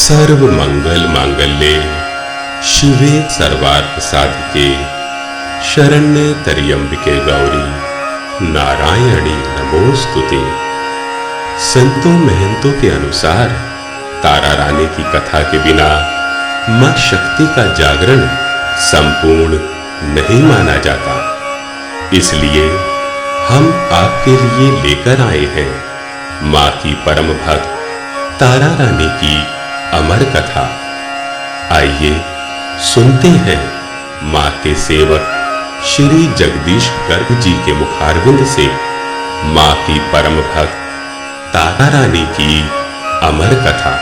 सर्व मंगल मांगल्ये शिवे सर्वार्थ साधिके शरण्ये त्र्यंबके गौरी नारायणी नमोस्तुते। संतों महंतों के अनुसार तारा रानी की कथा के बिना मां शक्ति का जागरण संपूर्ण नहीं माना जाता। इसलिए हम आपके लिए लेकर आए हैं मां की परम भक्त तारा रानी की अमर कथा। आइए सुनते हैं मां के सेवक श्री जगदीश गर्ग जी के मुखारविंद से मां की परम भक्त तारा रानी की अमर कथा।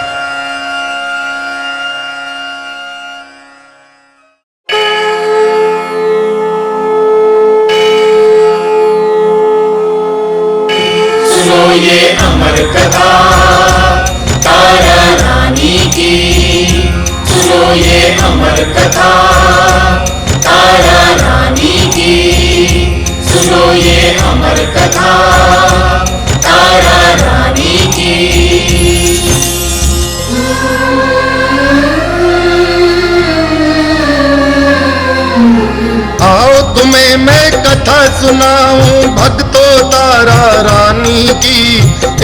सुनो ये अमर कथा तारा रानी की, सुनो ये अमर कथा तारा रानी की, सुनो ये अमर कथा तारा रानी की। आओ तुम्हें मैं कथा सुनाऊं भक्तों तारा रानी की।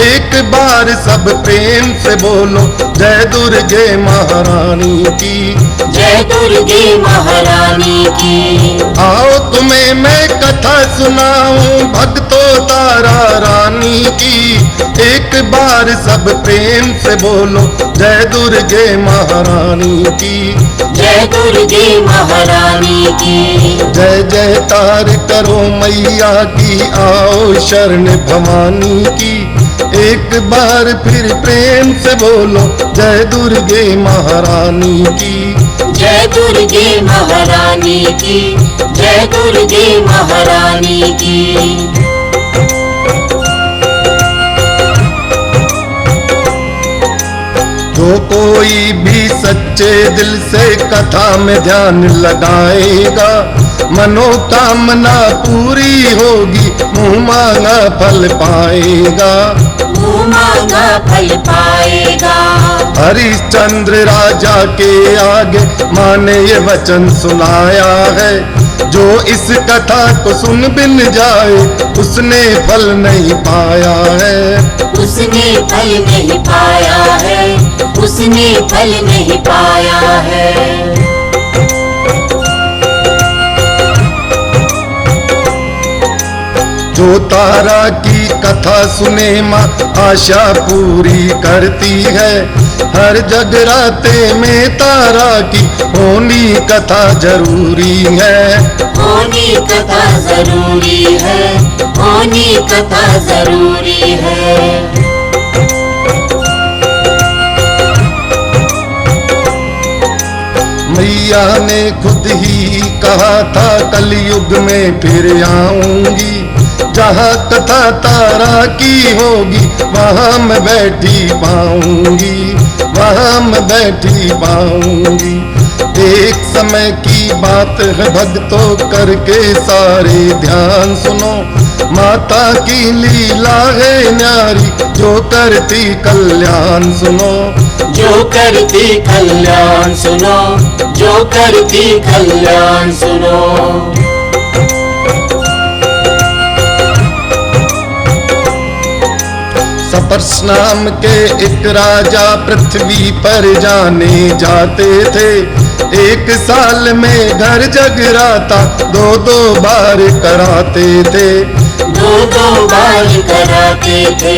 एक बार सब प्रेम से बोलो जय दुर्गे महारानी की, जय दुर्गे महारानी की। आओ तुम्हें मैं कथा सुनाऊं भक्तों तारा रानी की। एक बार सब प्रेम से बोलो जय दुर्गे महारानी की, जय दुर्गे महारानी की। जय जयकार करो मैया की, आओ शरण भवानी की। एक बार फिर प्रेम से बोलो जय दुर्गे महारानी की, जय दुर्गे महारानी की, जय दुर्गे महारानी की। जो कोई भी सच्चे दिल से कथा में ध्यान लगाएगा मनोकामना पूरी होगी, मुँह मांगा फल पाएगा, मुँह मांगा फल पाएगा। हरिश्चंद्र राजा के आगे माँ ने ये वचन सुनाया है, जो इस कथा को सुन बिन जाए उसने फल नहीं पाया है, उसने फल नहीं पाया है, उसने फल नहीं पाया है। जो तारा की कथा सुने माँ आशा पूरी करती है। हर जगराते में तारा की होनी कथा जरूरी है, होनी कथा जरूरी है, होनी कथा जरूरी है। मैया ने खुद ही कहा था कलयुग में फिर आऊंगी, जहाँ कथा तारा की होगी वहाँ मैं बैठी पाऊंगी, वहाँ मैं बैठी पाऊंगी। एक समय की बात है भक्तों करके सारे ध्यान सुनो, माता की लीला है न्यारी जो करती कल्याण सुनो, जो करती कल्याण सुनो, जो करती कल्याण सुनो। सपर्स नाम के एक राजा पृथ्वी पर जाने जाते थे। एक साल में घर जगराता दो दो बार कराते थे। दो दो बार कराते थे।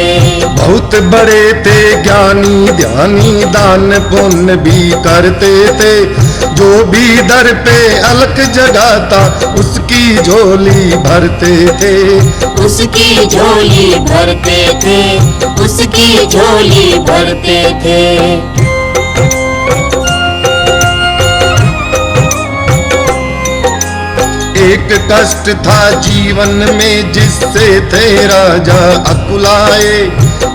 बहुत बड़े थे ज्ञानी ध्यानी, दान पुण्य भी करते थे। जो भी दर पे अलख जगाता उसकी झोली भरते थे। उसकी झोली भरते थे, उसकी झोली भरते थे। एक कष्ट था जीवन में जिससे थे राजा अकुलाए।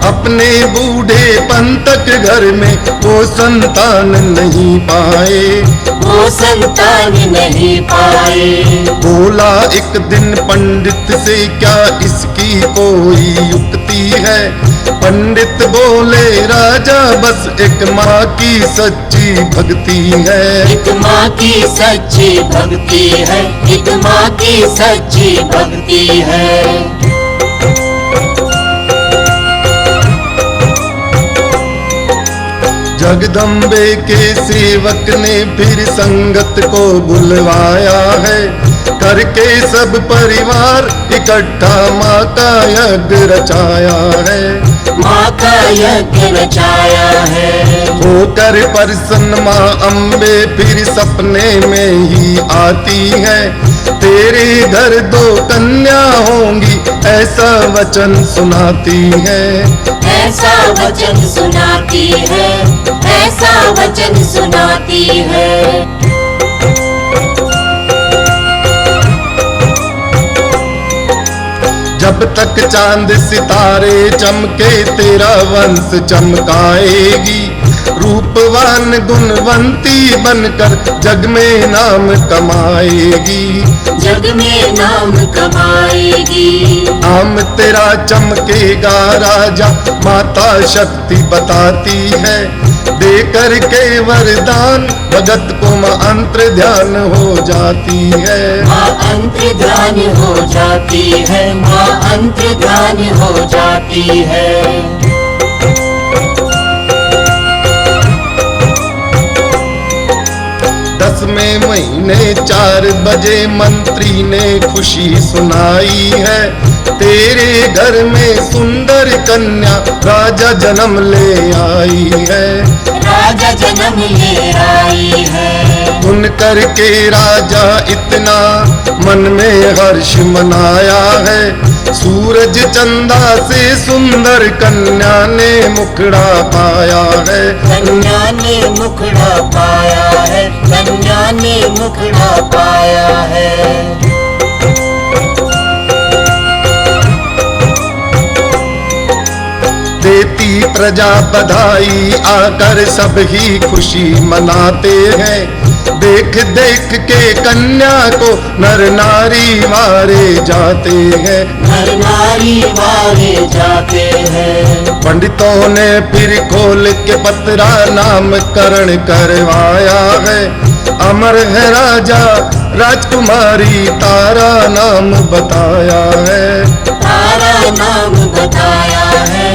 अपने बूढ़े पंतक घर में वो संतान नहीं पाए। वो संतान नहीं पाए। बोला एक दिन पंडित से क्या इसकी कोई युक्ति है। पंडित बोले राजा बस एक माँ की सच्ची भक्ति है। एक माँ की सच्ची भक्ति है, एक माँ की सच्ची भक्ति है। जगदम्बे के सेवक ने फिर संगत को बुलवाया है। करके सब परिवार इकट्ठा माँ का यज्ञ रचाया है। माँ का यज्ञ रचाया है। होकर प्रसन्न माँ अम्बे फिर सपने में ही आती है। तेरे घर दो कन्या होंगी ऐसा वचन सुनाती है। ऐसा वचन सुनाती है, ऐसा वचन सुनाती है। जब तक चांद सितारे चमके तेरा वंश चमकाएगी। रूपवान गुणवंती बनकर जग में नाम कमाएगी। जग में नाम कमाएगी। नाम तेरा चमकेगा राजा माता शक्ति बताती है। देकर के वरदान भगत को माँ अंतर ध्यान हो जाती है। माँ अंतर ध्यान हो जाती है, माँ अंतर ध्यान हो जाती है। दसवें महीने 4 बजे मंत्री ने खुशी सुनाई है। तेरे घर में सुंदर कन्या राजा जन्म ले आई है। राजा जन्म ले आई है। सुन करके राजा इतना मन में हर्ष मनाया है। सूरज चंदा से सुंदर कन्या ने मुखड़ा पाया है। कन्या ने मुखड़ा पाया है, कन्या ने मुखड़ा पाया है। देती प्रजा बधाई आकर सब ही खुशी मनाते हैं। देख देख के कन्या को नर नारी मारे जाते हैं। नर नारी मारे जाते हैं। पंडितों ने फिर खोल के पतरा नामकरण करवाया है। अमर है राजा राजकुमारी तारा नाम बताया है। तारा नाम बताया है,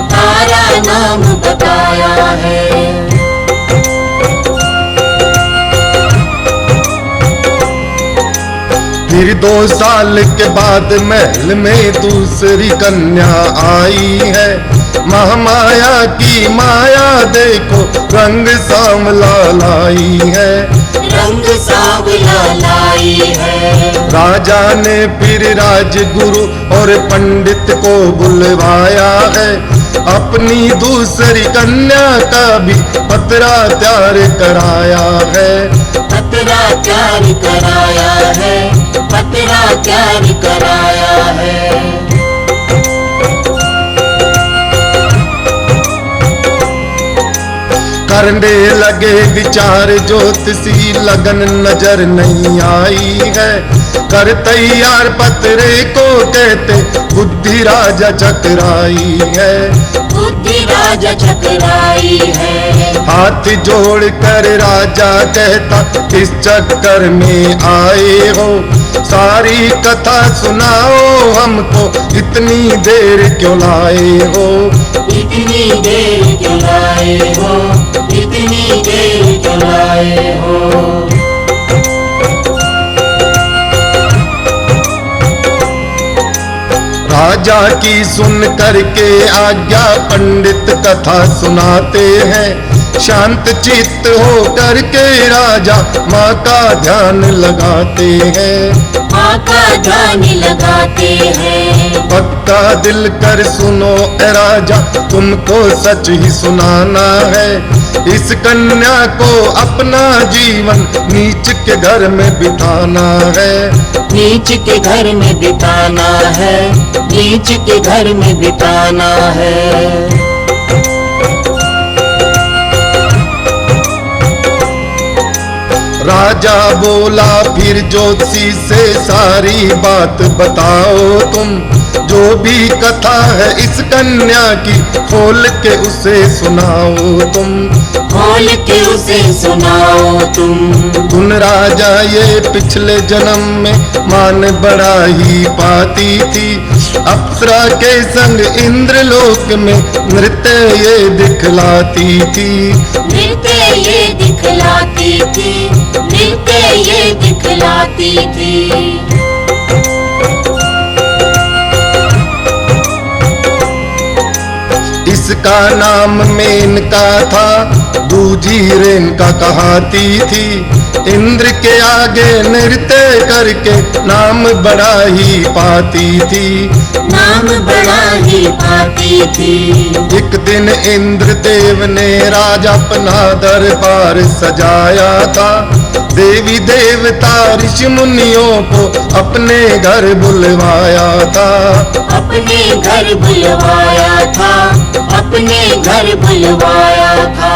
तारा नाम बताया है। फिर 2 साल के बाद महल में दूसरी कन्या आई है। महामाया की माया देखो रंग सांवला लाई है। रंग सांवला लाई है। राजा ने फिर राजगुरु और पंडित को बुलवाया है। अपनी दूसरी कन्या का भी पतरा तैयार कराया है। पतरा तैयार कराया है, पतरा तैयार कराया है। करने लगे विचार ज्योतिषी लगन नजर नहीं आई है। कर तैयार पतरे को कहते बुद्धि राजा चकराई है। बुद्धि राजा चकराई है। हाथ जोड़ कर राजा कहता किस चक्कर में आए हो। सारी कथा सुनाओ हमको इतनी देर क्यों लाए हो। इतनी देर क्यों लाए हो, इतनी देर क्यों लाए हो। राजा की सुन करके आज्ञा पंडित कथा सुनाते हैं। शांत चित्त हो करके राजा माँ का ध्यान लगाते हैं। माँ का ध्यान लगाते हैं। पक्का दिल कर सुनो ए राजा, तुमको सच ही सुनाना है। इस कन्या को अपना जीवन नीच के घर में बिताना है। नीच के घर में बिताना है। नीच के घर में बिताना है। राजा बोला फिर ज्योतिषी से सारी बात बताओ तुम। जो भी कथा है इस कन्या की खोल के उसे सुनाओ तुम। खोल के उसे सुनाओ तुम। सुन राजा ये पिछले जन्म में मान बड़ा ही पाती थी। अप्सरा के संग इंद्रलोक में नृत्य ये दिखलाती थी। नृत्य ये दिखलाती थी। नृत्य ये दिखलाती थी। इसका नाम मेनका था, दूजी रेणुका कहाती थी। इंद्र के आगे नृत्य करके नाम बड़ा ही पाती थी। नाम बड़ा ही पाती थी। एक दिन इंद्र देव ने राजा अपना दरबार सजाया था। देवी देवता ऋषि मुनियों को अपने घर बुलवाया था। अपने घर बुलवाया था। अपने घर बुलवाया था।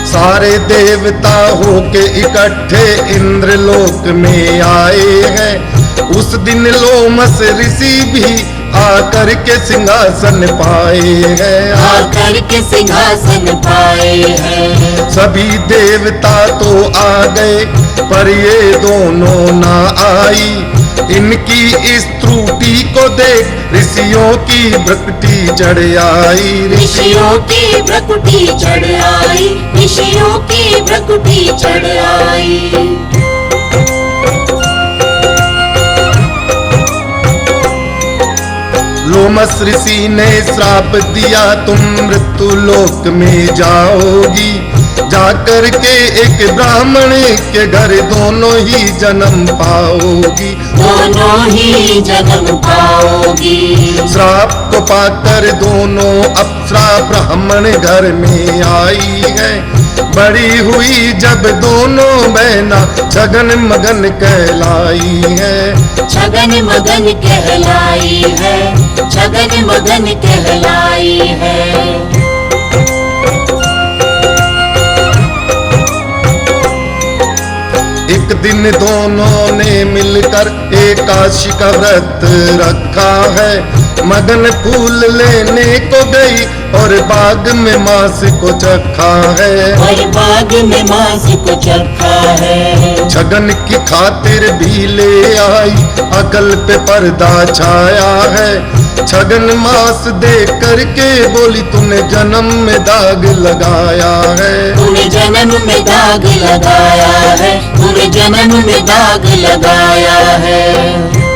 सारे देवता होके इकट्ठे इंद्रलोक में आए हैं। उस दिन लोमस ऋषि भी आकर के सिंहासन पाए हैं। आकर के सिंहासन पाए हैं। सभी देवता तो आ गए पर ये दोनों ना आई। इनकी इस त्रुटि को देख ऋषियों की भ्रकुटी चढ़ आई। ऋषियों की भ्रकुटी चढ़ आई। ऋषियों की भ्रकुटी चढ़ आई। लोमस ऋषि ने श्राप दिया तुम मृत्यु लोक में जाओगी। जाकर के एक ब्राह्मण के घर दोनों ही जन्म पाओगी। दोनों ही जन्म पाओगी। श्राप को पाकर दोनों अप्सरा ब्राह्मण घर में आई है। बड़ी हुई जब दोनों बहना छगन मगन कहलाई है। छगन मगन कहलाई है। छगन मगन कहलाई है। एक दिन दोनों ने मिलकर एकादशी का व्रत रखा है। मगन फूल लेने को गई और बाग में मांस को चखा है। और बाग में मांस को चखा है। छगन की खातिर भी ले आई, अकल पे पर्दा छाया है। छगन मांस देख करके बोली तूने जन्म में दाग लगाया है। तूने जन्म में दाग लगाया है। तूने जन्म में दाग लगाया है।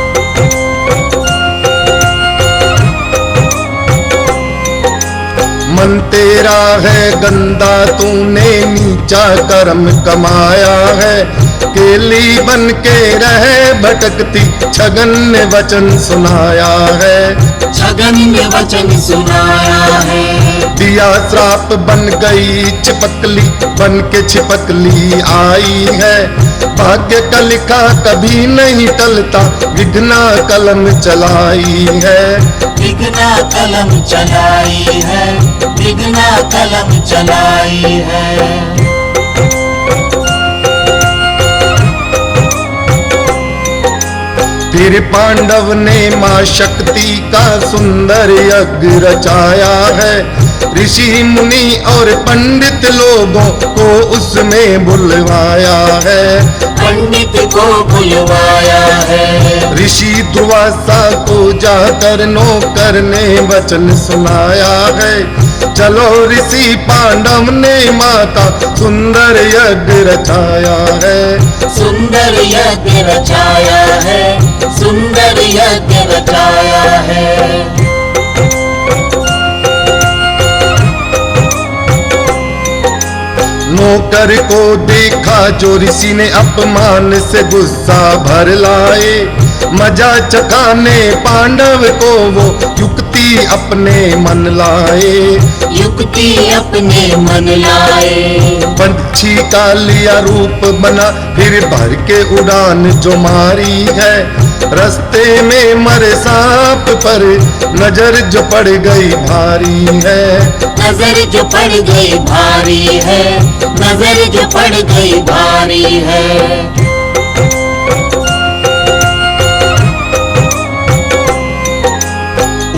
मन तेरा है गंदा, तूने नीचा कर्म कमाया है। केली बन के रहे भटकती, छगन ने वचन सुनाया है। छगन ने वचन सुनाया है। दिया श्राप बन गई छिपकली, बन के छिपकली आई है। भाग्य का लिखा कभी नहीं टलता, विघ्ना कलम चलाई है। विघ्ना कलम चलाई है। विघ्ना कलम चलाई है। फिर पांडव ने माँ शक्ति का सुंदर यज्ञ रचाया है। ऋषि मुनि और पंडित लोगों को उसमें बुलवाया है। पंडित को बुलवाया है। ऋषि दुर्वासा को जाकर नौकर ने वचन सुनाया है। चलो ऋषि पांडव ने माता सुंदर यज्ञ रचाया है। सुंदर यज्ञ रचाया है, सुंदर यज्ञ रचाया है। नौकर को देखा जो ऋषि ने अपमान से गुस्सा भर लाए। मजा चखाने पांडव को वो युक्ति अपने मन लाए। युक्ति अपने मन लाए। पंछी का लिया रूप बना फिर भर के उड़ान जो मारी है। रास्ते में मरे सांप पर नजर जो पड़ गई भारी है। नजर जो पड़ गई भारी है, नजर जो पड़ गई भारी है।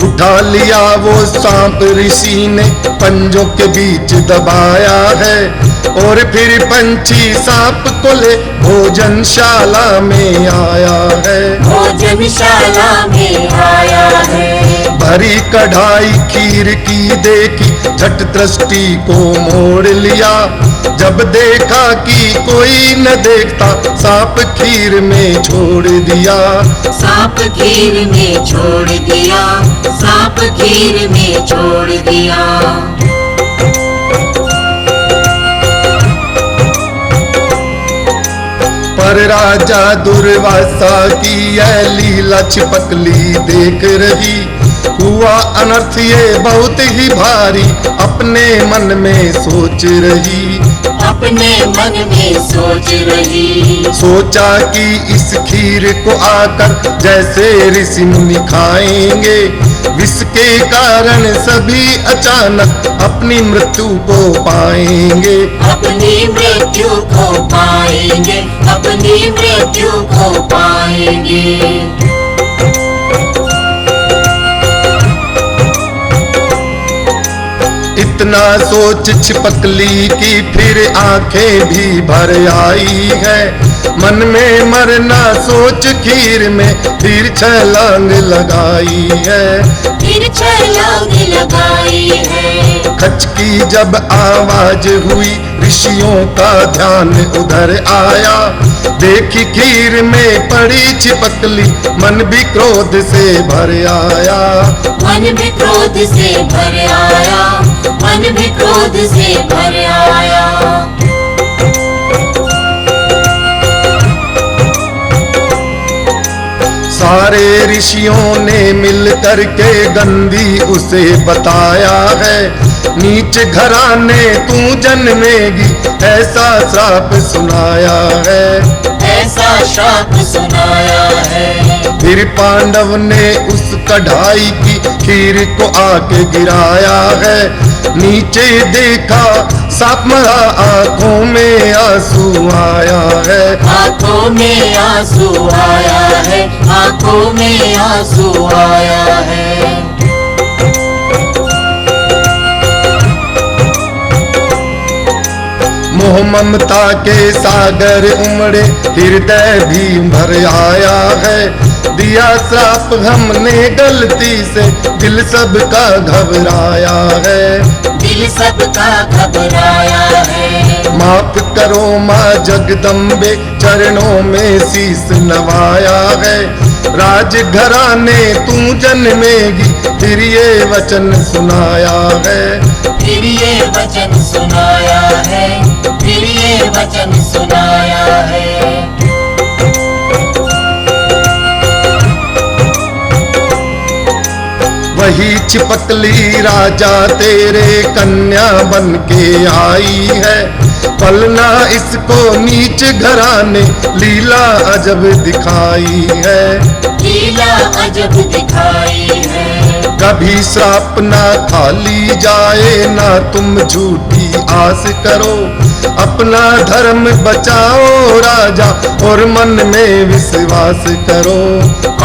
उठा लिया वो सांप ऋषि ने पंजों के बीच दबाया है। और फिर पंछी सांप को ले भोजनशाला में आया है। भोजनशाला में आया है। भरी कढ़ाई खीर की देखी झट दृष्टि को मोड़ लिया। जब देखा कि कोई न देखता सांप खीर में छोड़ दिया। सांप खीर में छोड़ दिया, सांप खीर में छोड़ दिया। पर राजा दुर्वासा की यह लीला छिपकली देख रही। हुआ अनर्थ ये बहुत ही भारी अपने मन में सोच रही। अपने मन में सोच रही। सोचा कि इस खीर को आकर जैसे ऋषि मुनि खाएंगे। विष के कारण सभी अचानक अपनी मृत्यु को पाएंगे। अपनी मृत्यु को पाएंगे, अपनी मृत्यु को पाएंगे। इतना सोच छिपकली की फिर आंखें भी भर आई है। मन में मरना सोच खीर में फिर छलांग लगाई है। फिर छलांग लगाई है। खच की जब आवाज हुई ऋषियों का ध्यान उधर आया। देखी खीर में पड़ी छिपकली मन भी क्रोध से भर आया। मन भी क्रोध से भर आया, मन भी क्रोध से भर आया। सारे ऋषियों ने मिल करके गंदी उसे बताया है। नीच घराने तू जन्मेगी ऐसा श्राप सुनाया है। ऐसा श्राप सुनाया है। फिर पांडव ने उस कढ़ाई की खीर को आके गिराया है। नीचे देखा सांप मरा आंखों में आंसू आया है। आंखों में आंसू आया है, आंखों में आंसू आया है। मोह ममता के सागर उमड़े हृदय भी भर आया है। दिया श्राप हमने गलती से दिल सबका घबराया है। दिल सबका घबराया है। माफ करो माँ जगदम्बे चरणों में शीस नवाया है। राज घराने तू जन्मेगी फिर ये वचन सुनाया है। फिर ये वचन सुनाया है, फिर ये वचन सुनाया है। वही छिपकली राजा तेरे कन्या बन के आई है। पलना इसको नीच घराने लीला अजब दिखाई है। लीला अजब दिखाई है। कभी श्राप ना खाली जाए ना तुम झूठी आस करो। अपना धर्म बचाओ राजा और मन में विश्वास करो।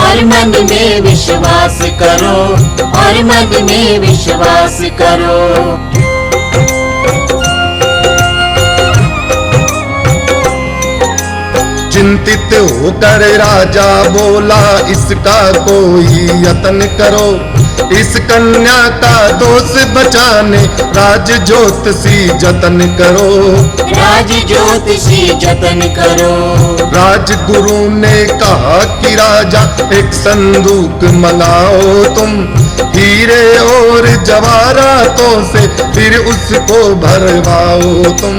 और मन में विश्वास करो, और मन में विश्वास करो। चिंतित होकर राजा बोला, इसका कोई यत्न करो, इस कन्या का दोष बचाने राज ज्योतिषी जतन करो। राज ज्योतिषी जतन करो। राजगुरु ने कहा कि राजा एक संदूक मंगाओ तुम, हीरे और जवाहरातों से फिर उसको भरवाओ तुम।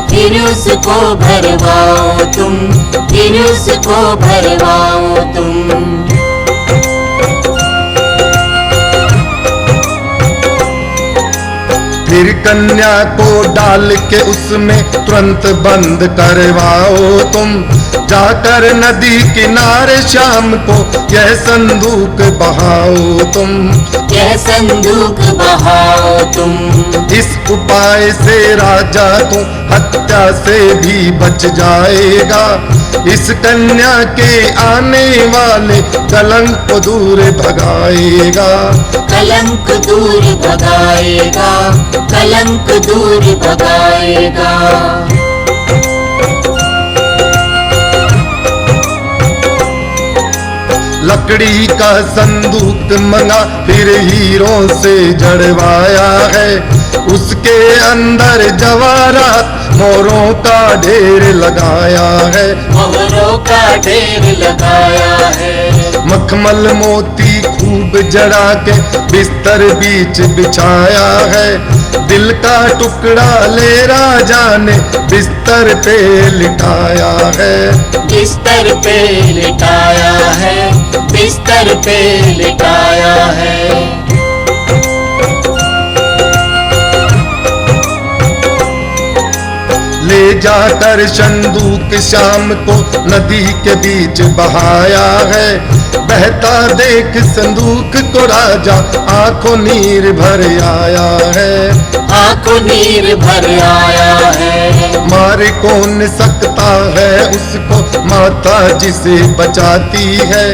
फिर उसको भरवाओ तुम, फिर उसको भरवाओ तुम। फिर कन्या को डाल के उसमें तुरंत बंद करवाओ तुम, जाकर नदी किनारे शाम को यह संदूक बहाओ तुम। यह संदूक बहाओ तुम। इस उपाय से राजा तो हत्या से भी बच जाएगा, इस कन्या के आने वाले कलंक को दूर भगाएगा। कलंक दूर भगाएगा, कलंक दूर भगाएगा। लकड़ी का संदूक मंगा फिर हीरों से जड़वाया है, उसके अंदर जवाहरात मोरों का ढेर लगाया है। मोहरों का ढेर लगाया है। मखमल मोती खूब जड़ा के बिस्तर बीच बिछाया है, दिल का टुकड़ा ले राजा ने बिस्तर पे लिटाया है। बिस्तर पे लिटाया है, बिस्तर पे लिटाया है। ले जाकर संदूक शाम को नदी के बीच बहाया है, बहता देख संदूक को राजा आंखों नीर भर आया है। आंखों नीर भर आया है। मार कौन सकता है उसको, माता जिसे बचाती है।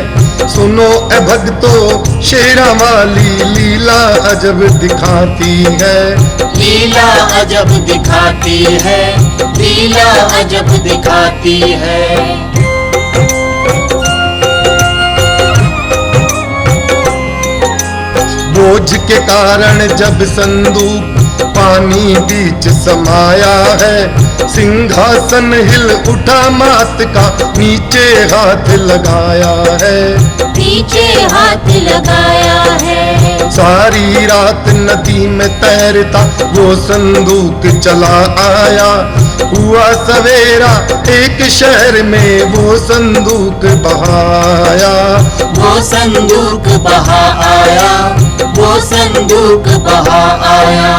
सुनो ए भक्तो शेरा वाली लीला अजब दिखाती है। लीला अजब दिखाती है, लीला अजब दिखाती है। बोझ के कारण जब संदूक पानी बीच समाया है, सिंहासन हिल उठा मात का नीचे हाथ लगाया है। नीचे हाथ लगाया है। सारी रात नदी में तैरता वो संदूक चला आया, हुआ सवेरा एक शहर में वो संदूक बहाया। वो संदूक बहा आया, वो संदूक बहा आया।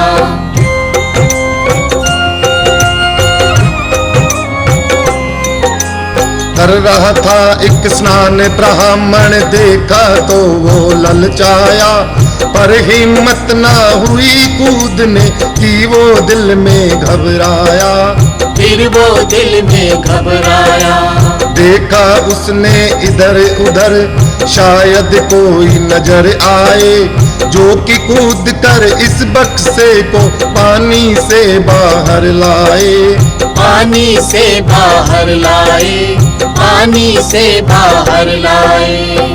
कर रहा था एक स्नान ब्राह्मण, देखा तो वो ललचाया, पर हिम्मत ना हुई कूदने की वो दिल में घबराया। फिर वो दिल में घबराया। देखा उसने इधर उधर शायद कोई नजर आए, जो कि कूद कर इस बक्से को पानी से बाहर लाए। पानी से बाहर लाए, पानी से बाहर लाए।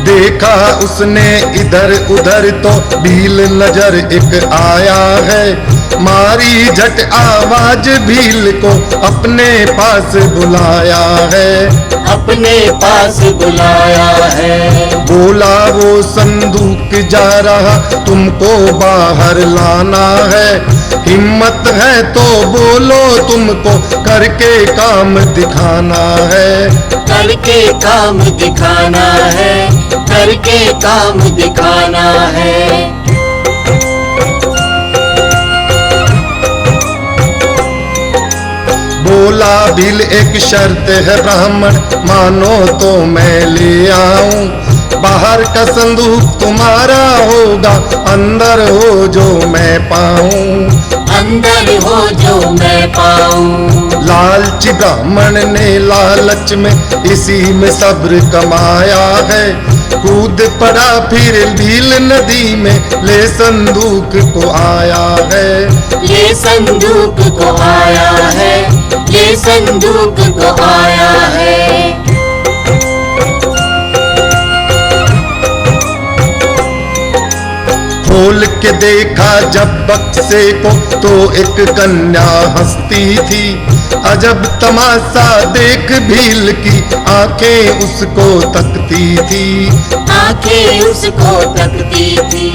देखा उसने इधर उधर तो भील नजर एक आया है, मारी झट आवाज भील को अपने पास बुलाया है। अपने पास बुलाया है। बोला वो संदूक जा रहा तुमको बाहर लाना है, हिम्मत है तो बोलो तुमको करके काम दिखाना है। करके काम दिखाना है, करके काम दिखाना है। बोला भील एक शर्त है ब्राह्मण, मानो तो मैं ले आऊं बाहर का संदूक तुम्हारा होगा, अंदर हो जो मैं पाऊं। अंदर हो जो मैं पाऊं। लालची ब्राह्मण ने लालच में इसी में सब्र कमाया है। कूद पड़ा फिर भील नदी में, ले संदूक को आया है। ये संदूक को आया है, ये संदूक को आया है। खोल के देखा जब बक्से को तो एक कन्या हंसती थी। अजब तमाशा देख भील की आंखें उसको तकती थी। आंखें उसको तकती थी।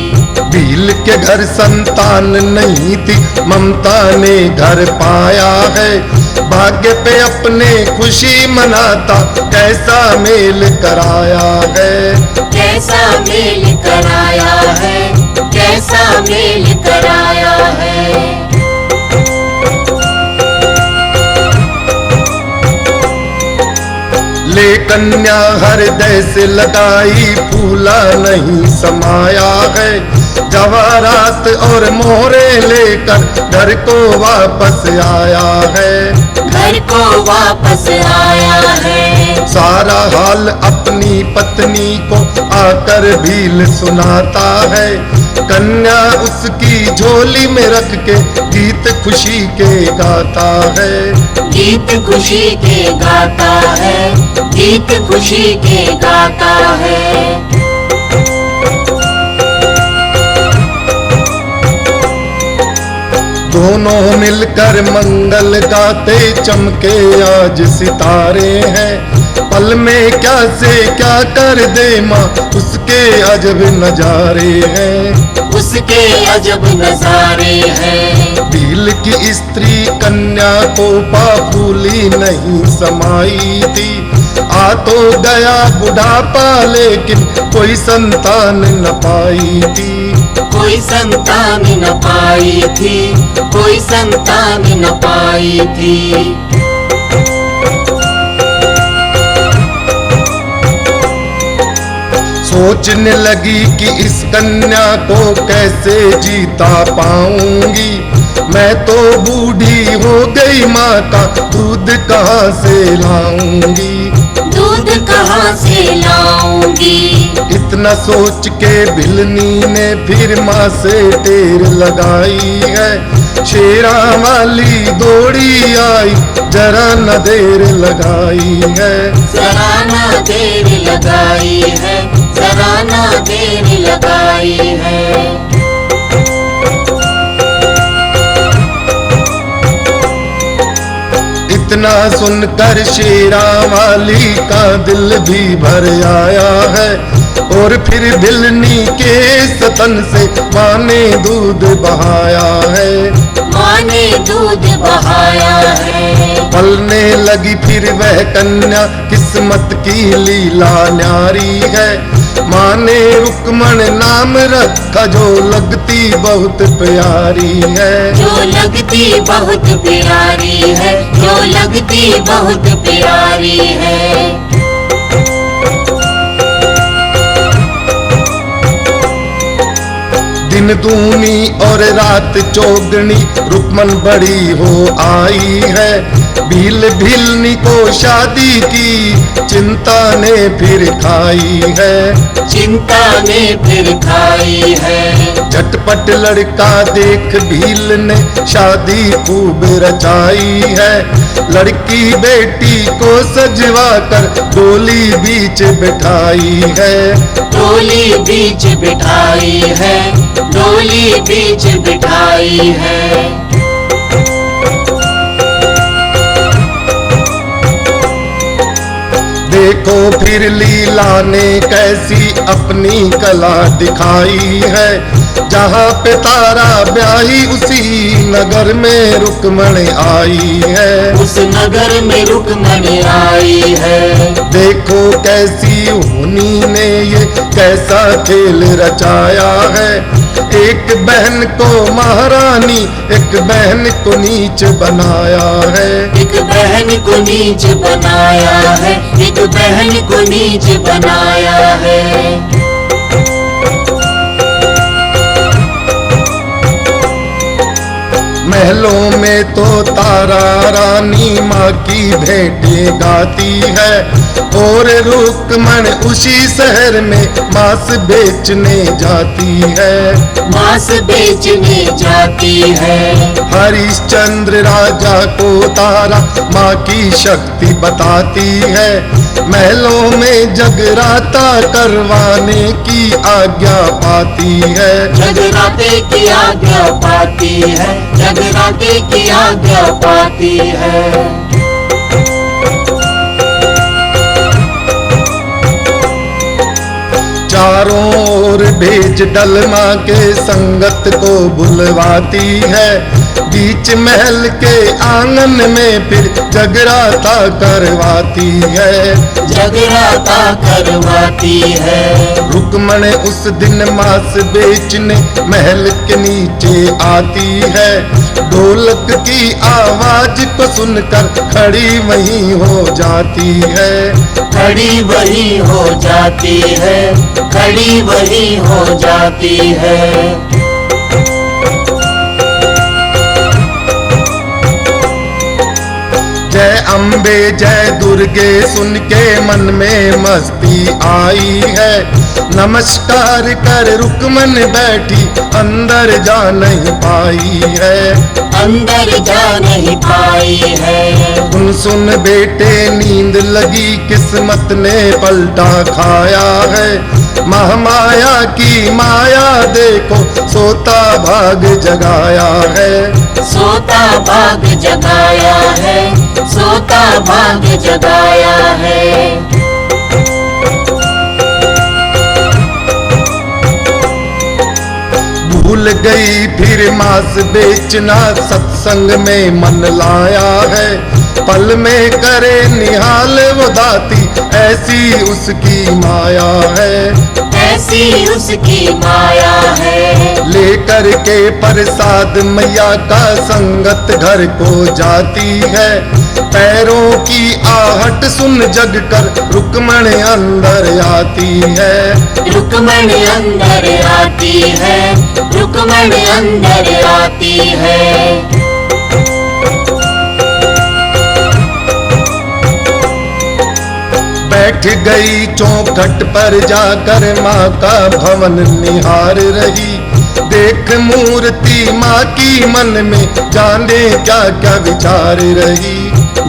भील के घर संतान नहीं थी, ममता ने घर पाया है। भाग्य पे अपने खुशी मनाता कैसा मेल कराया है। कैसा मेल कराया है, कैसा मेल कराया है। ले कन्या हृदय से लगाई, फूला नहीं समाया है। जवाहरात और मोहरे लेकर घर को वापस आया है। घर को वापस आया है। सारा हाल अपनी पत्नी को आकर भील सुनाता है। कन्या उसकी झोली में रख के गीत खुशी के गाता है। गीत खुशी के गाता है, गीत खुशी के गाता है। दोनों मिलकर मंगल गाते, चमके आज सितारे हैं। पल में क्या से क्या कर दे माँ, उसके अजब नजारे हैं। उसके अजब नजारे हैं। भील की स्त्री कन्या को पाफूली नहीं समाई थी। आ तो गया बुढ़ापा लेकिन कोई संतान न पाई थी। कोई संतान न पाई थी, कोई संतान न पाई थी। सोचने लगी कि इस कन्या को कैसे जीता पाऊंगी। मैं तो बूढ़ी हो गई, माँ का दूध कहाँ से लाऊंगी। दूध कहाँ से लाऊंगी। इतना सोच के भिलनी ने फिर माँ से टेर लगाई है। शेरा वाली दौड़ी आई, जरा न देर लगाई है। जरा न देर लगाई है, जरा न देर लगाई है। इतना सुनकर शेरा वाली का दिल भी भर आया है। और फिर भिलनी के सतन से माँ ने दूध बहाया है। माँ ने दूध बहाया है। पलने लगी फिर वह कन्या, किस्मत की लीला न्यारी है। माँ ने रुक्मण नाम रखा, जो लगती बहुत प्यारी है। जो लगती बहुत प्यारी है, जो लगती बहुत प्यारी है। दिन दूनी और रात चौगनी, रुक्मन बड़ी हो आई है। भील भिलनी को शादी की चिंता ने फिर खाई है। चिंता ने फिर खाई है। झटपट लड़का देख भील ने शादी खूब रचाई है। लड़की बेटी को सजवा कर डोली बीच बिठाई है। डोली बीच बिठाई है, डोली बीच बिठाई है। देखो फिर लीला ने कैसी अपनी कला दिखाई है। जहाँ पे तारा ब्याही उसी नगर में रुक्मण आई है। उस नगर में रुक्मण आई है। देखो कैसी होनी ने ये कैसा खेल रचाया है। एक बहन को महारानी एक बहन को नीच बनाया है। एक बहन को नीच बनाया है, एक बहन को नीच बनाया है। महलों में तो तारा रानी माँ की भेंटें गाती है, और रुक्मण उसी शहर में मांस बेचने जाती है। मांस बेचने जाती है। हरिश्चंद्र राजा को तारा माँ की शक्ति बताती है, महलों में जगराता करवाने की आज्ञा पाती है। जगराते की आज्ञा पाती है, जगराते की आज्ञा पाती है। चारों ओर भेज डलमा के संगत को बुलवाती है, बीच महल के आंगन में फिर जगराता करवाती है। जगराता करवाती है। रुक्मण उस दिन मांस बेचने महल के नीचे आती है, ढोलक की आवाज को सुनकर खड़ी वहीं हो जाती है। खड़ी वही हो जाती है, खड़ी वही हो जाती है। जय अम्बे जय दुर्गे सुन के मन में मस्ती आई है, नमस्कार कर रुक्मन बैठी अंदर जा नहीं पाई है। अंदर जा नहीं पाई है। सुन बेटे नींद लगी किस्मत ने पलटा खाया है, महामाया की माया देखो सोता भाग जगाया है। सोता भाग जगाया है, सोता भाग जगाया है। भूल गई फिर मांस बेचना सत्संग में मन लाया है, पल में करे निहाल वो दाती ऐसी उसकी माया है। ऐसी उसकी माया है। लेकर के प्रसाद मैया का संगत घर को जाती है, पैरों की आहट सुन जग कर रुक्मण अंदर आती है। रुक्मण अंदर आती है, रुक्मण अंदर आती है। बैठ गई चौखट पर जाकर माँ का भवन निहार रही, देख मूर्ति माँ की मन में जाने क्या क्या विचार रही।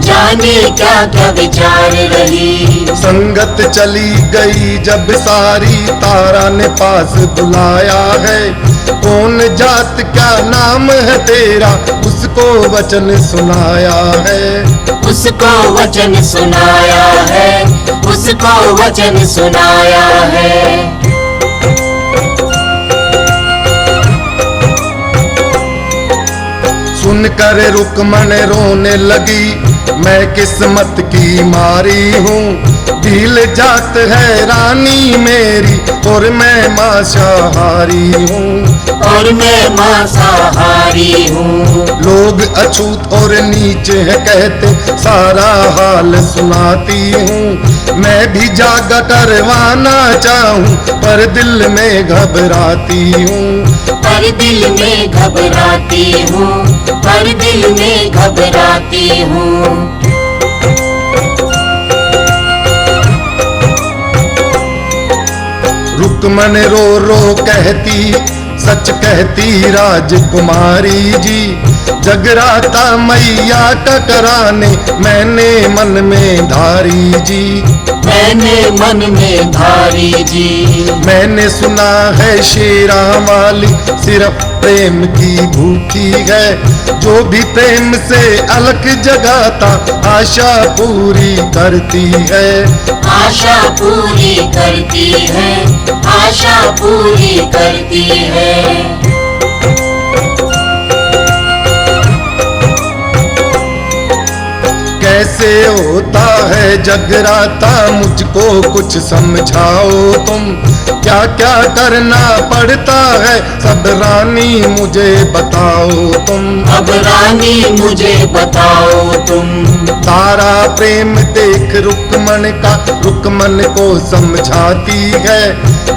जाने क्या क्या विचार रही। संगत चली गई जब सारी तारा ने पास बुलाया है, कौन जात क्या नाम है तेरा उसको वचन सुनाया है। उसको वचन सुनाया है, उसको वचन सुनाया है। सुनकर रुक्मण रोने लगी, मैं किस्मत की मारी हूँ, दिल जात है रानी मेरी और मैं मांसाहारी हूँ। और मैं मांसाहारी हूँ। लोग अछूत और नीच है कहते सारा हाल सुनाती हूँ, मैं भी जागा करवाना चाहूँ पर दिल में घबराती हूँ। पर दिल में घबराती हूँ, पर दिल में घबराती हूँ। रुक्मण रो रो कहती सच कहती राजकुमारी जी, जगराता मैया का कराने मैंने मन में धारी जी। मैंने मन में धारी जी। मैंने सुना है शेरा वाली सिर्फ प्रेम की भूखी है, जो भी प्रेम से अलख जगाता आशा पूरी करती है। आशा पूरी करती है, आशा पूरी करती है। कैसे होता है जगराता, मुझको कुछ समझाओ तुम, क्या क्या करना पड़ता है सब रानी मुझे बताओ तुम। अब रानी मुझे बताओ तुम। तारा प्रेम देख रुकमन का, रुकमन को समझाती है,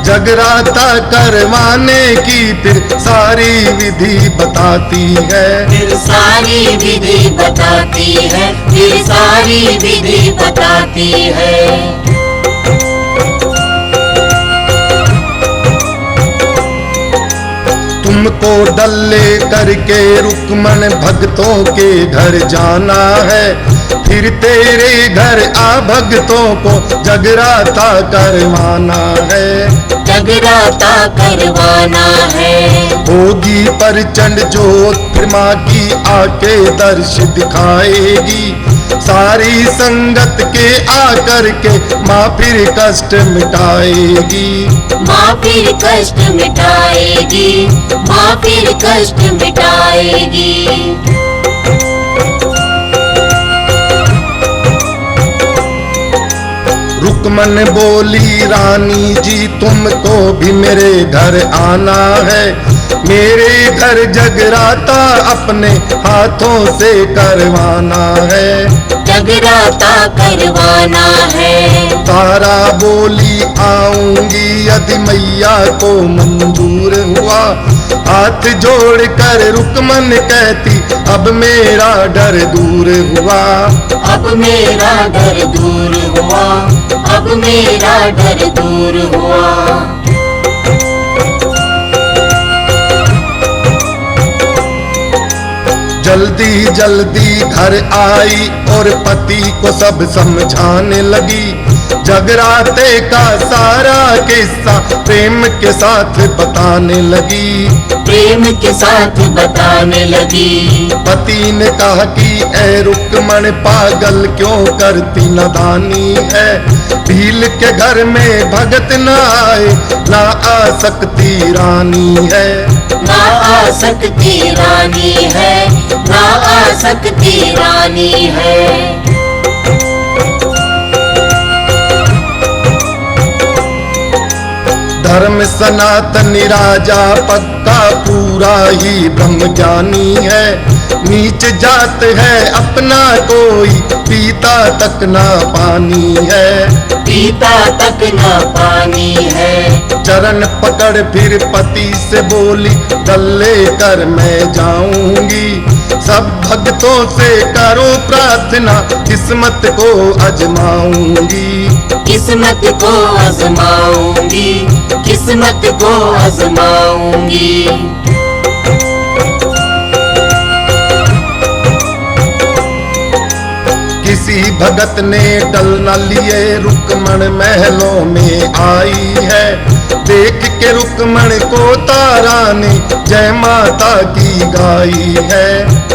जगराता करवाने की फिर सारी विधि बताती है। फिर सारी विधि बताती है, फिर सारी विधि बताती है। तुमको डल्ले करके रुकमन भक्तों के घर जाना है, फिर तेरे घर आ भक्तों को जगराता करवाना है। जगराता करवाना है। होगी प्रचंड जोत फिर माँ की आके दर्श दिखाएगी, सारी संगत के आकर के माँ फिर कष्ट मिटाएगी। माँ फिर कष्ट मिटाएगी, माँ फिर कष्ट मिटाएगी। रुकमन बोली रानी जी तुमको भी मेरे घर आना है, मेरे घर जगराता अपने हाथों से करवाना है। जगराता करवाना है। तारा बोली आऊंगी यदि मैया को मंजूर हुआ, हाथ जोड़ कर रुकमन कहती अब मेरा डर दूर हुआ। अब मेरा डर दूर हुआ, अब मेरा डर दूर हुआ। जल्दी जल्दी घर आई और पति को सब समझाने लगी, जगराते का सारा किस्सा प्रेम के साथ बताने लगी। प्रेम के साथ बताने लगी। पति ने कहा कि ऐ रुकमन पागल क्यों करती नादानी है, भील के घर में भगत न आए ना आ सकती रानी है। ना आ सकती रानी है, ना आ सकती रानी है। धर्म सनातनी राजा पक्का पूरा ही ब्रह्मज्ञानी है, नीच जात है अपना कोई पीता तक ना पानी है। पीता तक ना पानी है। चरण पकड़ फिर पति से बोली गले कर मैं जाऊंगी, सब भक्तों से करो प्रार्थना किस्मत को अजमाऊंगी। किस्मत को आजमाऊंगी, किस्मत को आजमाऊंगी। किसी भगत ने डल न लिए रुकमन महलों में आई है, देख के रुकमन को तारा ने जय माता की गाई है।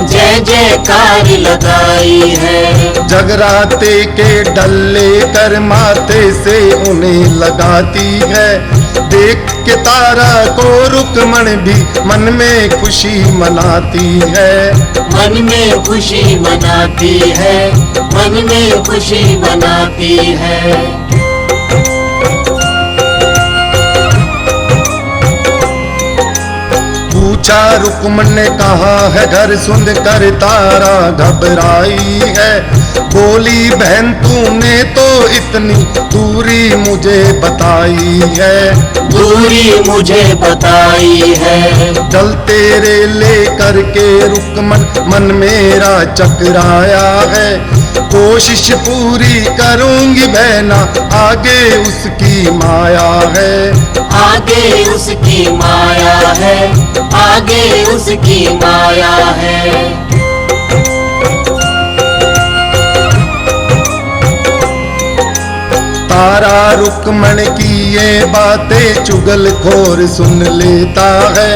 जय जयकार लगाई है। जगराते के डल्ले कर माथे से उन्हें लगाती है, देख के तारा को रुकमन भी मन में खुशी मनाती है। मन में खुशी मनाती है, मन में खुशी मनाती है। पूछा रुकमन ने कहा है घर सुन कर तारा घबराई है, बोली बहन तूने तो इतनी दूरी मुझे बताई है। दूरी मुझे बताई है। चल तेरे ले करके रुकमन मन मेरा चकराया है, कोशिश पूरी करूंगी बहना आगे उसकी माया है। आगे उसकी माया है, आगे उसकी माया है। तारा रुकमन की ये बातें चुगलखोर सुन लेता है,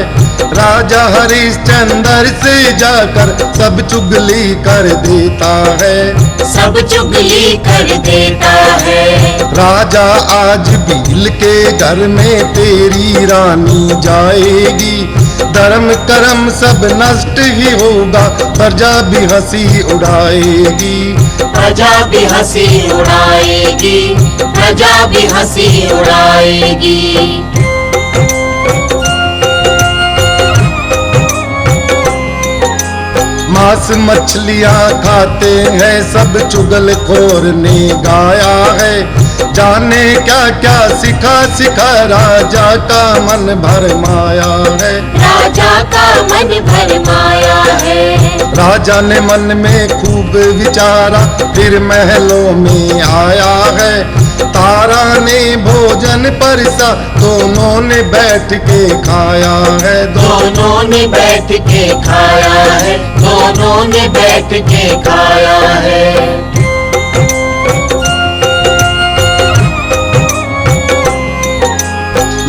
राजा हरिश्चंद्र से जाकर सब चुगली कर देता है। सब चुगली कर देता है। राजा आज भील के घर में तेरी रानी जाएगी, धर्म कर्म सब नष्ट ही होगा, प्रजा भी हंसी उड़ाएगी। प्रजा भी हंसी उड़ाएगी, प्रजा भी हंसी उड़ाएगी। मांस मछलियां खाते हैं सब चुगलखोर ने गाया है, जाने क्या क्या सिखा सिखा राजा का मन भरमाया है, राजा का मन भरमाया है। राजा ने मन में खूब विचारा फिर महलों में आया है, तारा ने भोजन परसा दोनों ने बैठ के खाया है, दोनों ने बैठ के खाया है, दोनों ने बैठ के खाया है।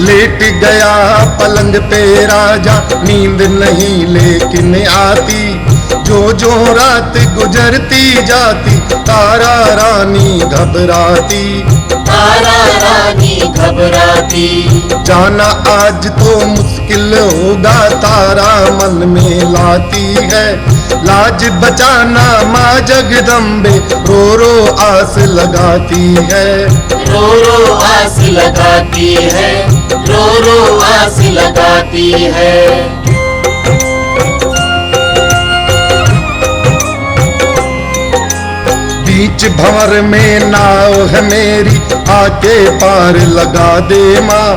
लेट गया पलंग पे राजा नींद नहीं लेकिन आती, जो जो रात गुजरती जाती तारा रानी घबराती, तारा रानी घबराती। जाना आज तो मुश्किल होगा तारा मन में लाती है, लाज बचाना माँ जगदम्बे रो रो आस लगाती है, रो रो आस लगाती है, रो रो आस लगाती है। बीच भंवर में नाव है मेरी आके पार लगा दे माँ,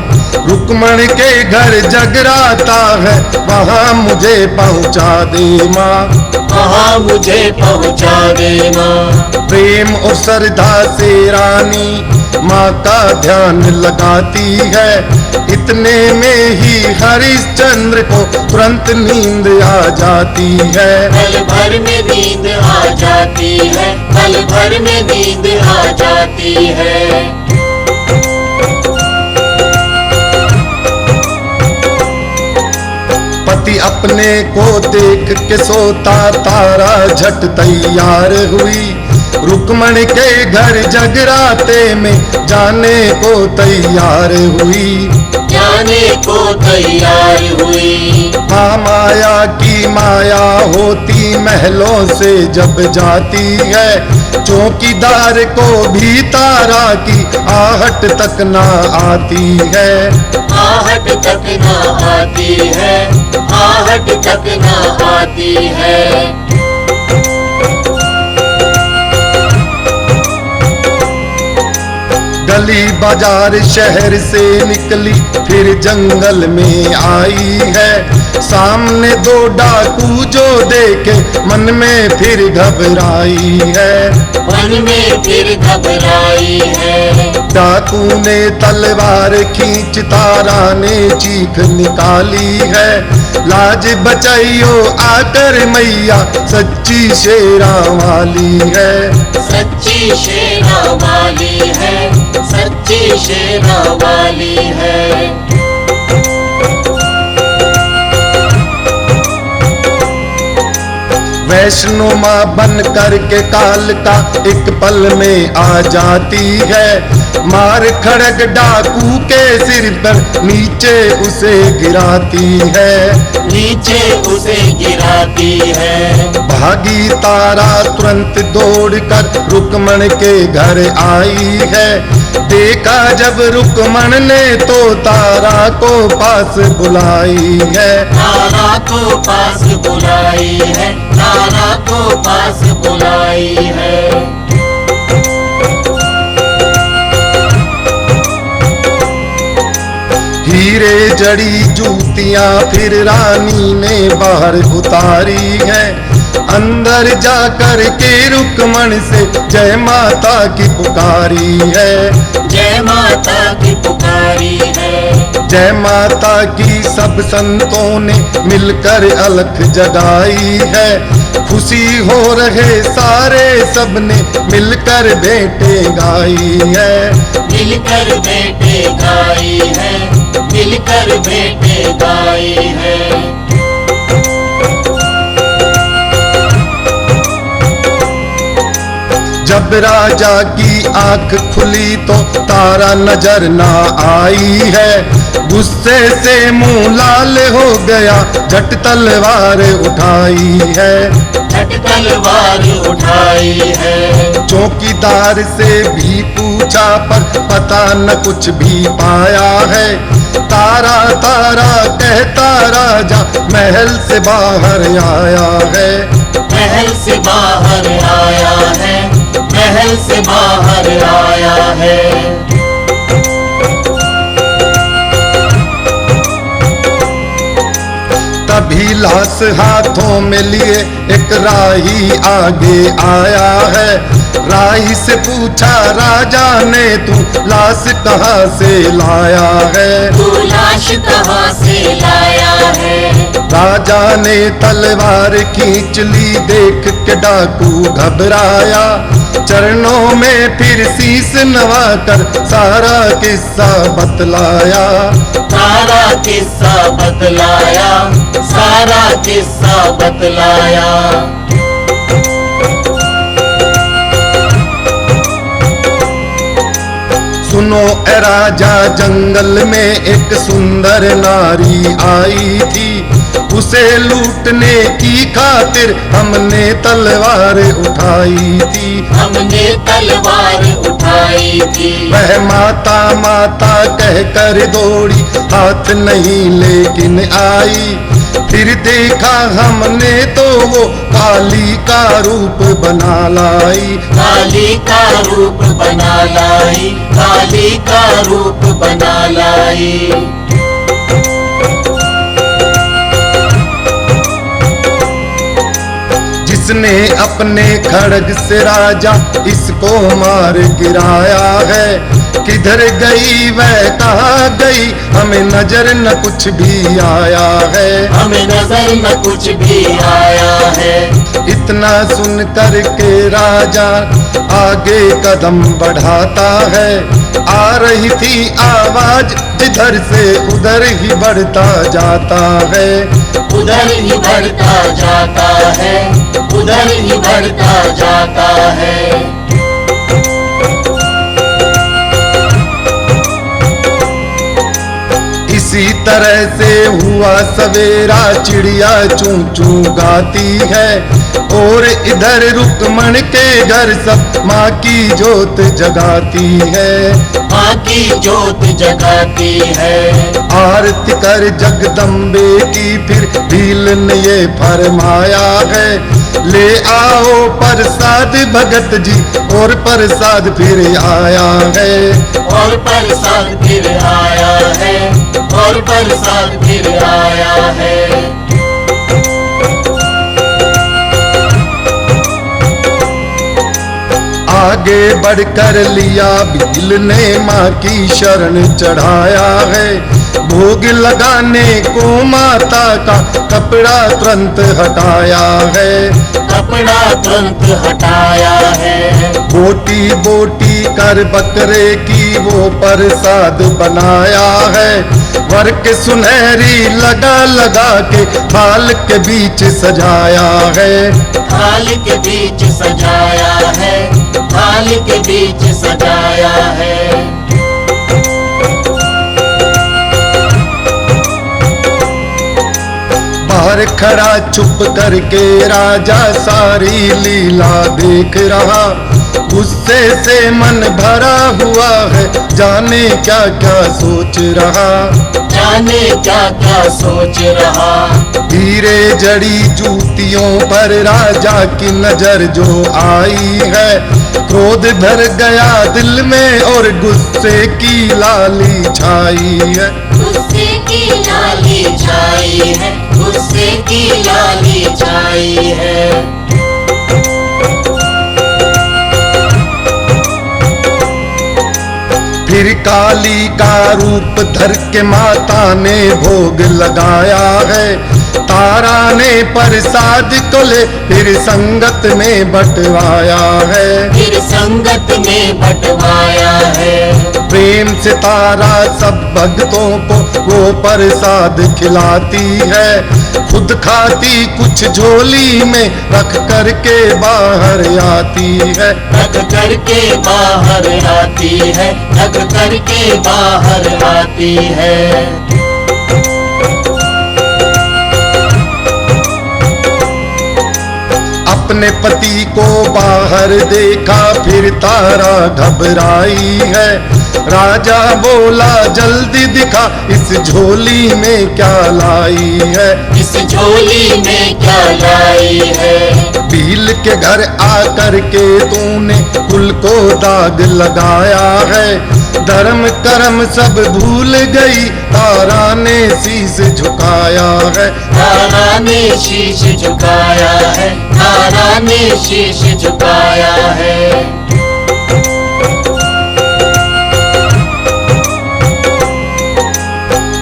रुक्मण के घर जगराता है वहाँ मुझे पहुँचा दे माँ, वहाँ मुझे पहुँचा दे माँ। प्रेम और श्रद्धा से रानी माँ का ध्यान लगाती है, इतने में ही हरिश्चंद्र को तुरंत नींद आ जाती है, पल भर में नींद आ जाती है, पल भर में नींद आ जाती है। पति अपने को देख के सोता तारा झट तैयार हुई, रुक्मण के घर जगराते में जाने को तैयार हुई, जाने को तैयार हुई। हाँ माया की माया होती महलों से जब जाती है, चौकीदार को भी तारा की आहट तक ना आती है, आहट तक ना आती है, आहट तक ना आती है। गली बाजार शहर से निकली फिर जंगल में आई है, सामने दो डाकू जो देखे मन में फिर घबराई है, मन में फिर घबराई है। डाकू ने तलवार खींच तारा ने चीख निकाली है, लाज बचाइयो आकर मैया सच्ची शेरा वाली है, सच्ची शेरा वाली है, सच्ची शेरा वाली है। वैष्णो माँ बन करके काल का एक पल में आ जाती है, मार खड़ग डाकू के सिर पर नीचे उसे गिराती है, नीचे उसे गिराती है। भागी तारा तुरंत दौड़कर रुक्मण के घर आई है, देखा जब रुक्मण ने तो तारा को पास बुलाई है, तारा को पास बुलाई है, तारा को पास बुलाई है। हीरे जड़ी जूतियां फिर रानी ने बाहर उतारी है, अंदर जाकर के रुक्मण से जय माता की पुकारी है, जय माता की पुकारी है। जय माता की सब संतों ने मिलकर अलख जगाई है, खुशी हो रहे सारे सबने मिलकर बेटे गाई है, मिलकर बेटे गाई है, मिलकर बेटे गाई है। जब राजा की आंख खुली तो तारा नजर ना आई है, गुस्से से मुंह लाल हो गया झट तलवार उठाई है, झट तलवार उठाई है। चौकीदार से भी पूछा पर पता न कुछ भी पाया है। तारा तारा कहता राजा महल से बाहर आया है। महल से बाहर आया है, महल से बाहर आया है। तभी लाश हाथों में लिए एक राही आगे आया है। राही से पूछा राजा ने तू लाश कहाँ से लाया है। तू लाश कहाँ से लाया है। राजा ने तलवार खींच ली, देख के डाकू घबराया। चरणों में फिर शीश नवाकर सारा किस्सा बतलाया। सारा किस्सा बतलाया, सारा किस्सा बतलाया। सुनो ए राजा, जंगल में एक सुंदर नारी आई थी। उसे लूटने की खातिर हमने तलवार उठाई थी। हमने तलवार उठाई थी। वह माता माता कह कर दौड़ी, हाथ नहीं लेकिन आई। फिर देखा हमने तो वो काली का रूप बना लाई। काली का रूप बना लाई, काली का रूप बना लाई। जिसने अपने खड़ग से राजा इसको मार गिराया है। किधर गई वह कहाँ गई, हमें नजर न कुछ भी आया है। हमें नजर न कुछ भी आया है। इतना सुन कर के राजा आगे कदम बढ़ाता है। आ रही थी आवाज इधर से उधर ही बढ़ता जाता है। उधर ही बढ़ता जाता है, उधर ही बढ़ता जाता है। इसी तरह से हुआ सवेरा, चिड़िया चूं चूं गाती है। और इधर रुकमण के घर सब माँ की जोत जगाती है। माँ की जोत जगाती है। आरती कर जगदम्बे की फिर भील ने ये फरमाया है। ले आओ प्रसाद भगत जी, और प्रसाद फिर आया है। और प्रसाद फिर आया है, और प्रसाद फिर आया है। आगे बढ़कर लिया भील ने माँ की शरण चढ़ाया है। भोग लगाने को माता का कपड़ा तुरंत हटाया है। कपड़ा तुरंत हटाया है। बोटी बोटी कर बकरे की वो प्रसाद बनाया है। वर्क सुनहरी लगा लगा के थाल के बीच सजाया है। थाल के बीच सजाया है, थाल के बीच सजाया है। बाहर खड़ा चुप करके राजा सारी लीला देख रहा। गुस्से से मन भरा हुआ है, जाने क्या क्या सोच रहा। जाने क्या क्या सोच रहा। धीरे जड़ी जूतियों पर राजा की नजर जो आई है। क्रोध भर गया दिल में और गुस्से की लाली छाई है। गुस्से की लाली छाई है, गुस्से की लाली छाई है। फिर काली का रूप धर के माता ने भोग लगाया है। तारा ने प्रसाद को ले फिर संगत में बंटवाया है। फिर संगत में बंटवाया है। प्रेम से तारा सब भक्तों को वो प्रसाद खिलाती है। खुद खाती कुछ झोली में रख करके बाहर आती है। रख करके बाहर आती है, रख करके बाहर आती है। अपने पति को बाहर देखा, फिर तारा घबराई है। राजा बोला जल्दी दिखा, इस झोली में क्या लाई है। इस झोली में क्या लाई है। भील के घर आकर के तूने कुल को दाग लगाया है। धर्म कर्म सब भूल गई, तारा ने शीश झुकाया है। तारा ने शीश झुकाया है। तारा ने शीश झुकाया है।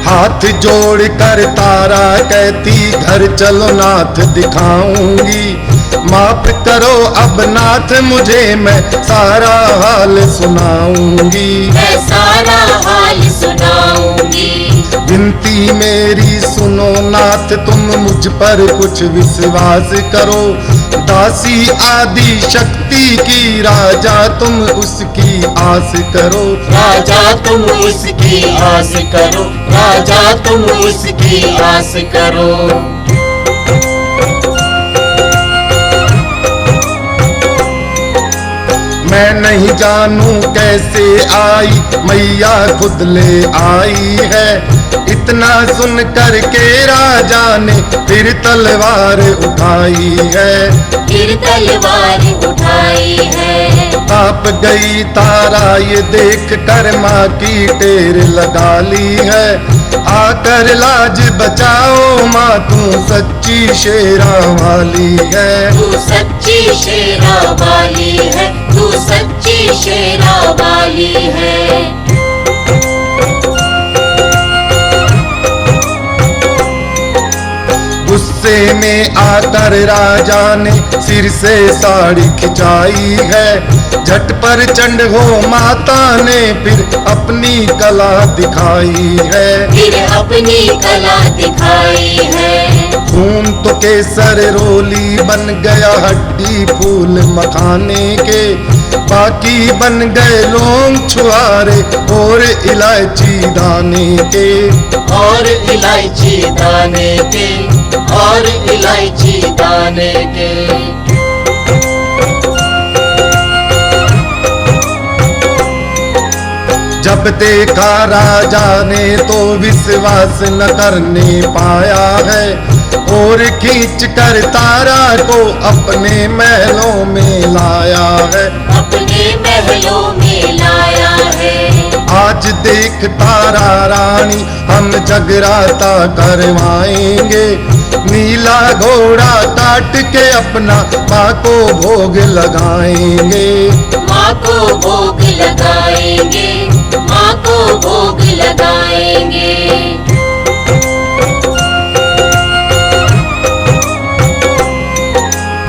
हाथ जोड़ कर तारा कहती, घर चलो नाथ दिखाऊंगी। माफ करो अब नाथ मुझे, मैं सारा हाल सुनाऊंगी। मैं सारा हाल सुनाऊंगी। विनती मेरी सुनो नाथ, तुम मुझ पर कुछ विश्वास करो। दासी आदि शक्ति की राजा तुम उसकी आस करो। राजा तुम उसकी आस करो। राजा तुम उसकी आस करो। मैं नहीं जानूं कैसे आई, मैया खुद ले आई है। इतना सुन कर के राजा ने फिर तलवार उठाई है। फिर तलवार उठाई है। कांप गई तारा ये देख कर, माँ की टेर लगा ली है। आकर लाज बचाओ माँ, तू सच्ची शेरा वाली है। तू सच्ची शेरा वाली है। तू सच्ची शेरा वाली है। गुस्से में आकर राजा ने सिर से साड़ी खिंचाई है। झट पर चंड हो माता ने फिर अपनी कला दिखाई है। फिर अपनी कला दिखाई है। खून तो केसर रोली बन गया, हड्डी फूल मखाने के। बाकी बन गए लौंग छुआरे और इलायची दाने के। और इलायची दाने के। और इलायची दाने के। जब देखा राजा ने तो विश्वास न करने पाया है, और खींच कर तारा को अपने महलों में लाया है। अपने महलों में लाया है। आज देख तारा रानी हम जगराता करवाएंगे। नीला घोड़ा काट के अपना माँ को भोग लगाएंगे। माँ को भोग लगाएंगे। माँ को भोग लगाएंगे।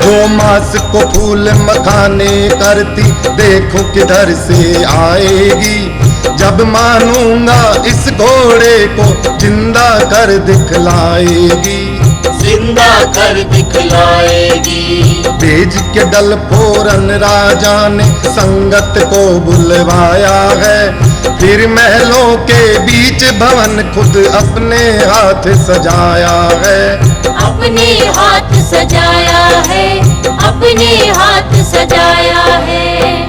जो मांस को फूल मखाने करती, देखो किधर से आएगी। जब मानूंगा इस घोड़े को, जिंदा कर दिखलाएगी। जिंदा कर दिखलाएगी। तेज के दल फोरन राजा ने संगत को बुलवाया है। फिर महलों के बीच भवन खुद अपने हाथ सजाया है। अपने हाथ सजाया है। अपने हाथ सजाया है।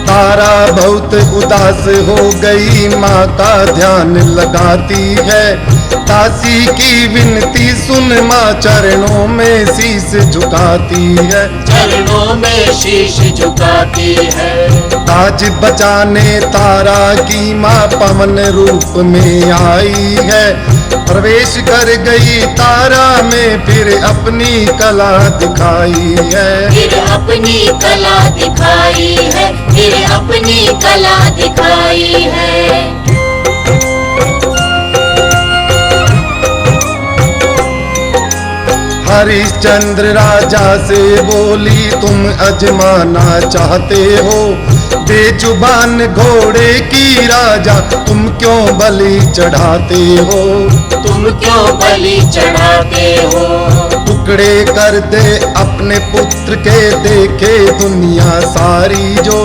तारा बहुत उदास हो गई, माँ का ध्यान लगाती है। दासी की विनती सुन माँ चरणों में शीश झुकाती है। चरणों में शीश झुकाती है। ताज बचाने तारा की माँ पवन रूप में आई है। प्रवेश कर गई तारा में, फिर अपनी कला दिखाई है। फिर अपनी कला दिखाई है। फिर अपनी कला दिखाई है। हरिश्चंद्र राजा से बोली, तुम अजमाना चाहते हो बेजुबान घोड़े की राजा, तुम क्यों बलि चढ़ाते हो। तुम क्यों बलि चढ़ाते हो। टुकड़े कर दे अपने पुत्र के, देखे दुनिया सारी जो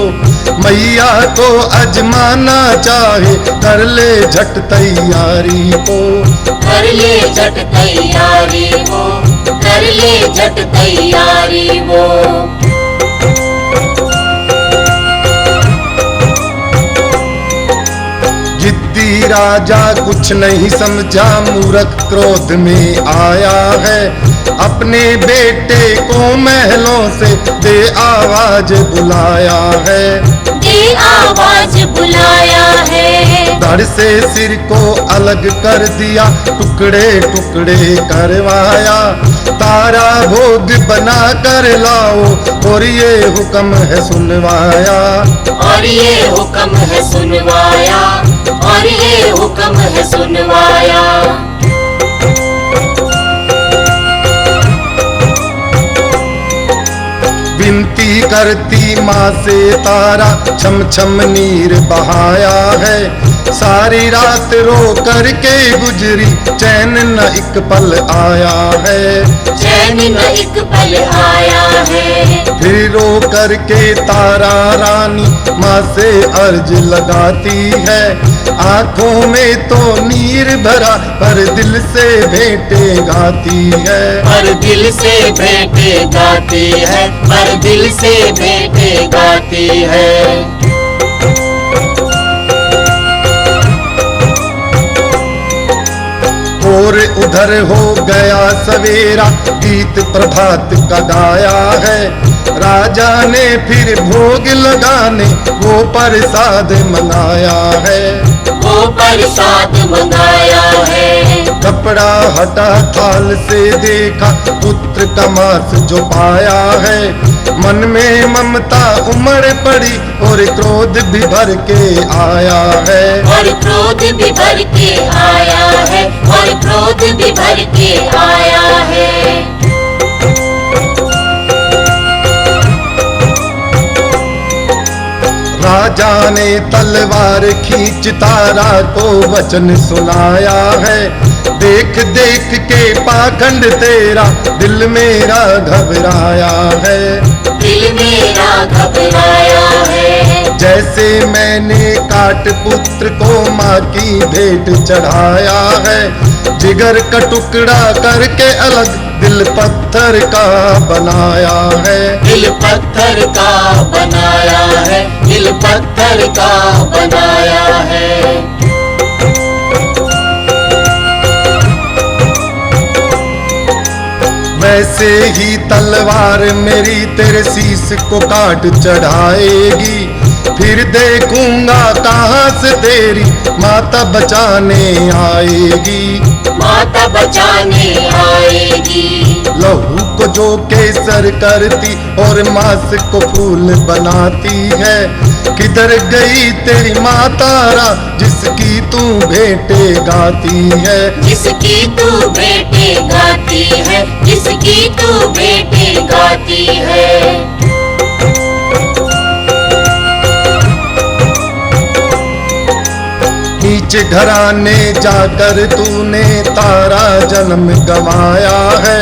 मैया को अजमाना चाहे कर ले झट तैयारी को। कर ले झट तैयारी वो, कर ले झट तैयारी वो। जिद्दी राजा कुछ नहीं समझा, मूर्ख क्रोध में आया है। अपने बेटे को महलों से दे आवाज बुलाया है। दे आवाज बुलाया है। धड़ से सिर को अलग कर दिया, टुकड़े टुकड़े करवाया। तारा भोग बना कर लाओ और ये हुक्म है सुनवाया। और ये हुक्म है सुनवाया, और ये हुक्म है सुनवाया। विनती करती माँ से तारा, छम छम नीर बहाया है। सारी रात रो करके गुजरी, चैन न एक पल आया है। चैन न एक पल आया है। फिर रो करके तारा रानी माँ से अर्ज लगाती है। आंखों में तो नीर भरा पर दिल से भेंटे गाती है। पर दिल से भेंटे गाती है, पर दिल से भेंटे गाती है। और उधर हो गया सवेरा, गीत प्रभात का गाया है। राजा ने फिर भोग लगाने वो प्रसाद मंगाया है। वो प्रसाद मंगाया है। कपड़ा हटा थाल से देखा, पुत्र का मांस जो पाया है। मन में ममता उमड़ पड़ी और क्रोध भी भर के आया है। और क्रोध भी भर के आया है, और क्रोध भी भर के आया है। राजा ने तलवार खींच तारा को वचन सुनाया है। देख देख के पाखंड तेरा दिल मेरा घबराया है। दिल मेरा घबराया है। जैसे मैंने काट पुत्र को माँ की भेंट चढ़ाया है। जिगर का टुकड़ा करके अलग दिल पत्थर का बनाया है। दिल पत्थर का बनाया है, दिल पत्थर का बनाया है। वैसे ही तलवार मेरी तेरे शीश को काट चढ़ाएगी। फिर देखूंगा कहाँ से तेरी माता बचाने आएगी। माता बचाने आएगी। लहू को जो केसर करती और मांस को फूल बनाती है। किधर गई तेरी माँ तारा जिसकी तू भेंटे गाती है। जिसकी तू भेंटे गाती है, जिसकी तू भेंटे गाती है। नीचे घराने जाकर तूने तारा जन्म गवाया है।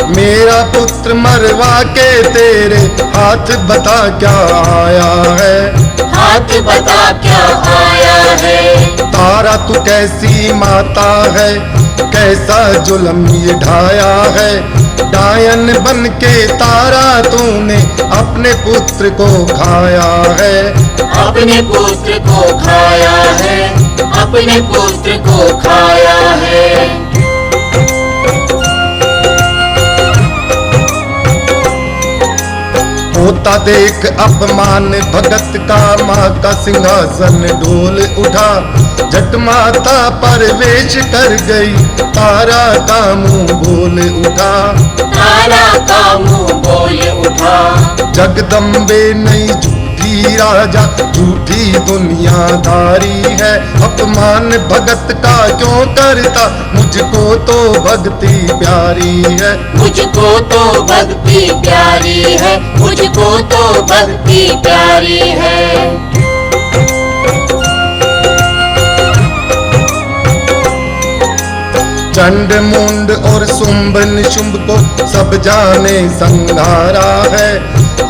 मेरा पुत्र मरवा के तेरे हाथ बता क्या आया है। हाथ बता क्या आया है। तारा तू कैसी माता है, कैसा जुल्म ये ढाया है। डायन बन के तारा तूने अपने पुत्र को खाया है। अपने पुत्र को खाया है, अपने पुत्र को खाया है। होता देख अपमान भगत का, माँ का सिंहासन डोल उठा। झट माता परवेश कर गई, तारा का मुंह बोल उठा। तारा का मुंह बोल उठा। जगदम्बे नहीं झूठी राजा, झूठी दुनियादारी है। अपमान भगत का क्यों करता, मुझको तो भक्ति प्यारी है। मुझको तो भक्ति प्यारी है, मुझको तो भक्ति प्यारी है। चंड मुंड और शुंभ निशुंभ को सब जाने संहारा है।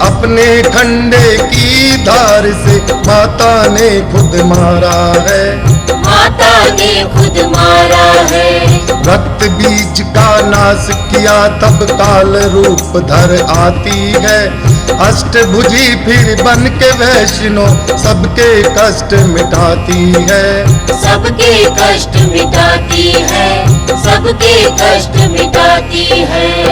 अपने खंडे की धार से माता ने खुद मारा है। माता ने खुद मारा है। रक्त बीज का नाश किया तब काल रूप धर आती है। अष्टभुजी फिर बन के वैष्णो सबके कष्ट मिटाती है। सबके कष्ट मिटाती है। सबके कष्ट मिटाती है।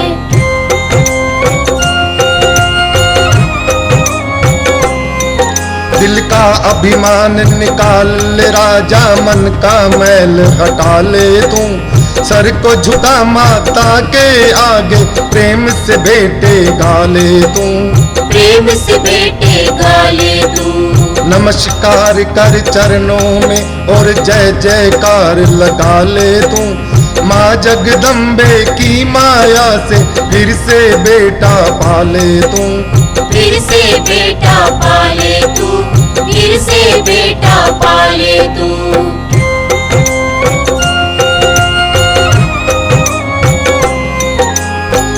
दिल का अभिमान निकाल ले राजा, मन का मैल हटा ले तू। सर को झुका माता के आगे, प्रेम से बेटे गाले तू। प्रेम से बेटे गाले तू। नमस्कार कर चरणों में और जय जयकार लगा ले तू। माँ जगदम्बे की माया से फिर से बेटा पाले तू। फिर से बेटा पाले तू। फिर से बेटा पाले तू।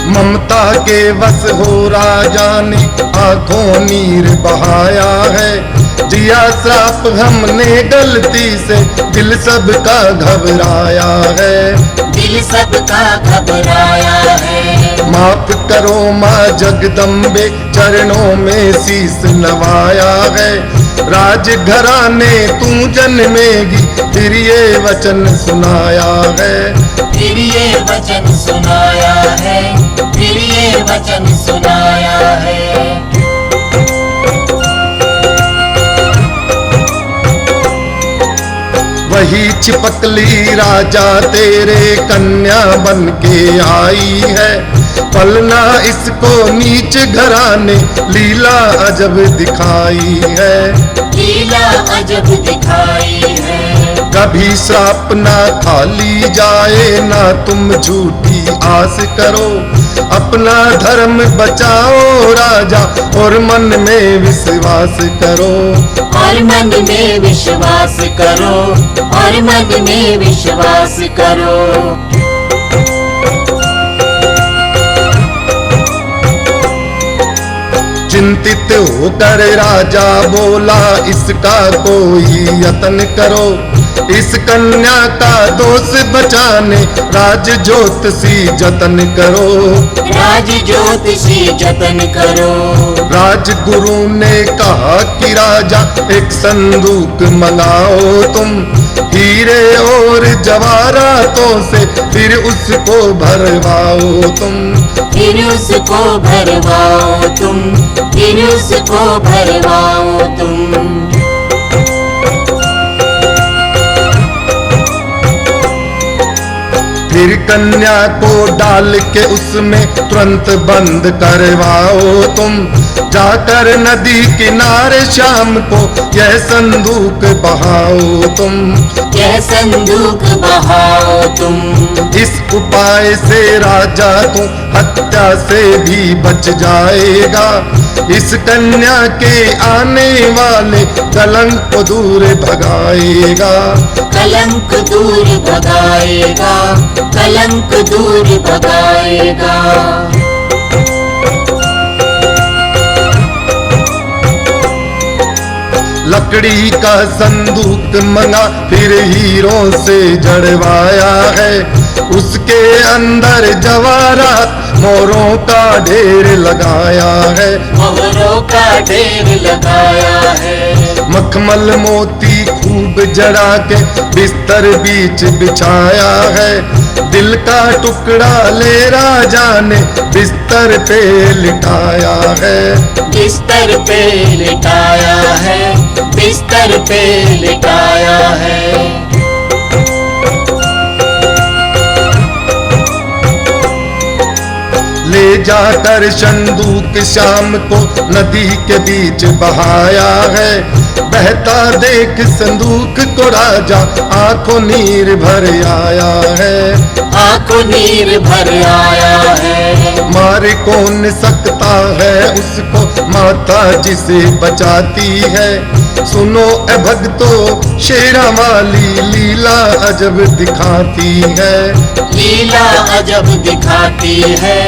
ममता के वश हो राजा ने आंखों नीर बहाया है। जिया श्राप हमने गलती से, दिल सबका घबराया है। दिल सबका घबराया है। माफ करो माँ जगदम्बे, चरणों में शीस नवाया है। राज घराने तू जन्मेगी, फिर ये वचन सुनाया है। फिर ये वचन सुनाया है। फिर ये वचन सुनाया है। वही चिपकली राजा तेरे कन्या बन के आई है। पलना इसको नीच घराने, लीला अजब दिखाई है। लीला अजब दिखाई है। कभी श्राप ना खाली जाए, ना तुम झूठी आस करो। अपना धर्म बचाओ राजा, और मन में विश्वास करो। और मन में विश्वास करो। और मन में विश्वास करो। चिंतित होकर राजा बोला, इसका कोई यत्न करो। इस कन्या का दोष बचाने, राज ज्योतिषी जतन करो। राज ज्योतिषी जतन करो। राजगुरु ने कहा कि राजा एक संदूक मंगाओ तुम। हीरे और जवाहरातों से फिर उसको भरवाओ तुम। फिर उसको भरवाओ तुम। फिर उसको भरवाओ तुम। फिर कन्या को डाल के उसमें तुरंत बंद करवाओ तुम। जाकर नदी किनारे शाम को यह संदूक बहाओ तुम। यह संदूक बहाओ तुम। इस उपाय से राजा तू हत्या से भी बच जाएगा। इस कन्या के आने वाले कलंक को दूर भगाएगा। कलंक दूर भगाएगा। कलंक दूर भगाएगा। लकड़ी का संदूक मंगा, फिर हीरों से जड़वाया है। उसके अंदर जवाहरात मोरों का ढेर लगाया है। मोहरों का ढेर लगाया है। मखमल मोती खूब जड़ा के बिस्तर बीच बिछाया है। दिल का टुकड़ा ले राजा ने बिस्तर पे लिटाया है। बिस्तर पे लिटाया है। बिस्तर पे लिटाया है। ले जाकर संदूक शाम को नदी के बीच बहाया है। बहता देख संदूक को राजा आंखों नीर भर आया है। आंखों नीर भर आया है। मारे कौन सकता है उसको, माता जिसे बचाती है। सुनो ए भक्तो, शेरा वाली लीला अजब दिखाती है। लीला अजब दिखाती है,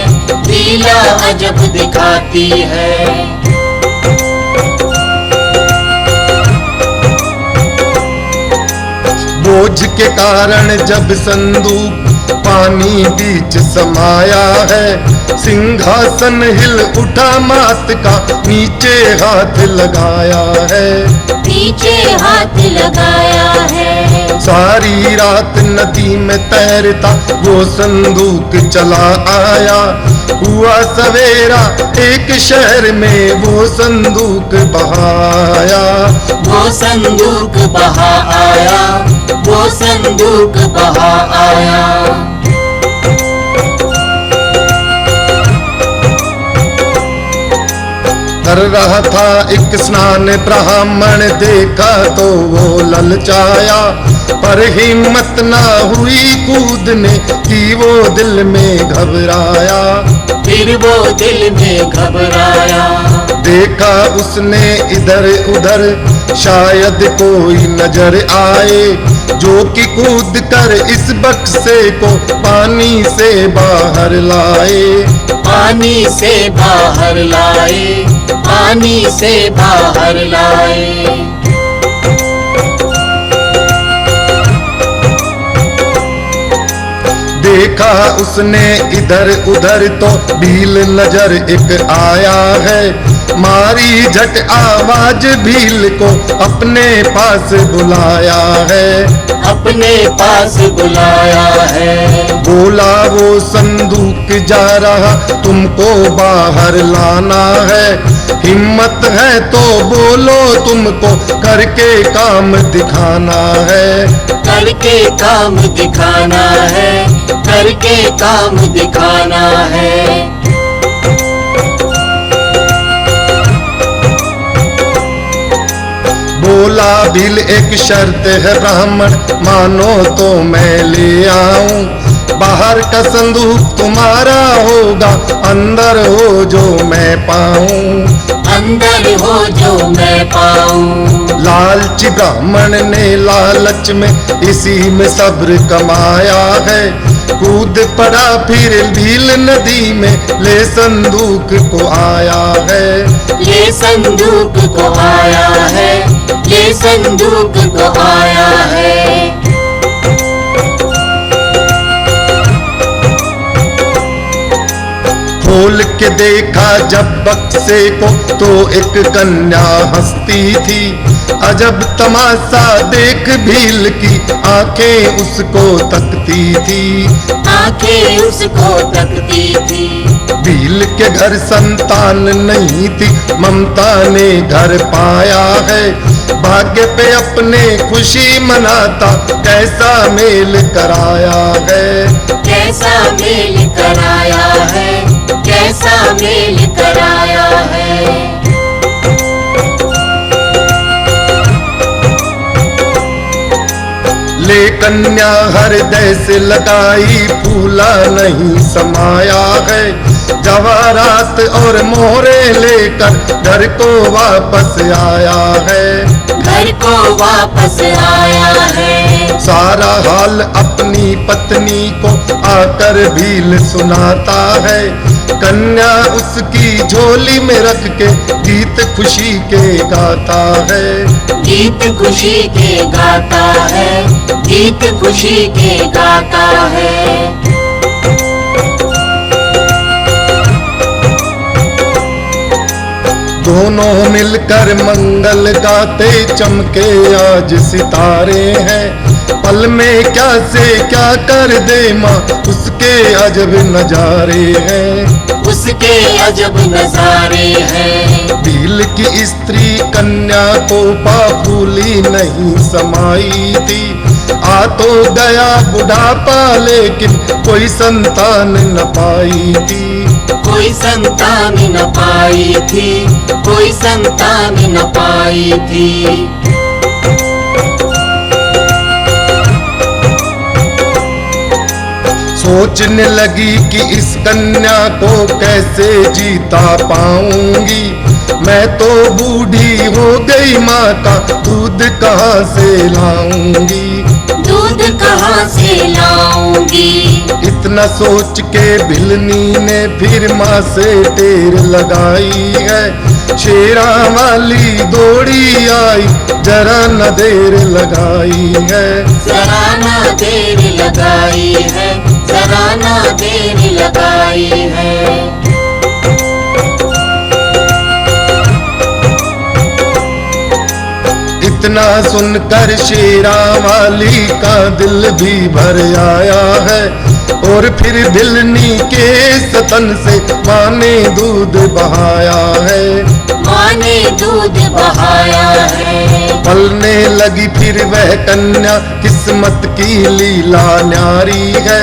लीला अजब दिखाती है। बोझ के कारण जब संदूक पानी बीच समाया है, सिंहासन हिल उठा मात का, नीचे हाथ लगाया है। नीचे हाथ लगाया है। सारी रात नदी में तैरता वो संदूक चला आया। हुआ सवेरा एक शहर में वो संदूक बहाया। वो संदूक बहा आया, वो संदूक बहा आया। कर रहा था एक स्नान ब्राह्मण, देखा तो वो ललचाया, पर हिम्मत ना हुई कूदने की, वो दिल में घबराया। फिर वो दिल में घबराया। देखा उसने इधर उधर, शायद कोई नजर आए, जो कि कूद कर इस बक्से को पानी से बाहर लाए। पानी से बाहर लाए, पानी से बाहर लाए। देखा उसने इधर उधर तो भील नजर एक आया है। मारी झट आवाज भील को अपने पास बुलाया है। अपने पास बुलाया है। बोला वो संदूक जा रहा, तुमको बाहर लाना है। हिम्मत है तो बोलो, तुमको करके काम दिखाना है। करके काम दिखाना है, करके काम दिखाना है। बोला भील एक शर्त है ब्राह्मण, मानो तो मैं ले आऊं। बाहर का संदूक तुम्हारा होगा, अंदर हो जो मैं पाऊं। अंदर हो जो मैं पाऊं। लालची ब्राह्मण ने लालच में इसी में सब्र कमाया है। कूद पड़ा फिर भील नदी में, ले संदूक को आया है। ये संदूक को आया है, ये संदूक को आया है। खोल के देखा जब बक्से को, तो एक कन्या हंसती थी। अजब तमाशा देख भील की आंखें उसको तकती थी। आंखें उसको तकती थी। भील के घर संतान नहीं थी, ममता ने घर पाया है। भाग्य पे अपने खुशी मनाता, कैसा मेल कराया है। कैसा मेल कराया है, कैसा मेल कराया है। ले कन्या हृदय से लगाई, फूला नहीं समाया है। जवाहरात और मोहरे लेकर घर को वापस आया है। घर को वापस आया है। सारा हाल अपनी पत्नी को आकर भील सुनाता है। कन्या उसकी झोली में रख के गीत खुशी के गाता है। गीत खुशी के गाता है, गीत खुशी के गाता है। दोनों मिलकर मंगल गाते, चमके आज सितारे हैं। पल में क्या से क्या कर दे माँ, उसके अजब नजारे हैं। उसके अजब नजारे हैं। भील की स्त्री कन्या को पाफूली नहीं समाई थी। आ तो गया बुढ़ापा, लेकिन कोई संतान न पाई थी। कोई संतान न पाई थी, कोई संतान न पाई थी। सोचने लगी कि इस कन्या को कैसे जीता पाऊंगी। मैं तो बूढ़ी हो गई, माँ का दूध कहाँ से लाऊंगी। दूध कहाँ से लाऊंगी। इतना सोच के भिलनी ने फिर माँ से टेर लगाई है। शेरा वाली दौड़ी आई, जरा न देर लगाई है। जरा न देर लगाई है, जरा न देर लगाई है। इतना सुनकर शेरा वाली का दिल भी भर आया है। और फिर भिलनी के सतन से माँ ने दूध बहाया है। माँ ने दूध बहाया है। पलने लगी फिर वह कन्या, किस्मत की लीला न्यारी है।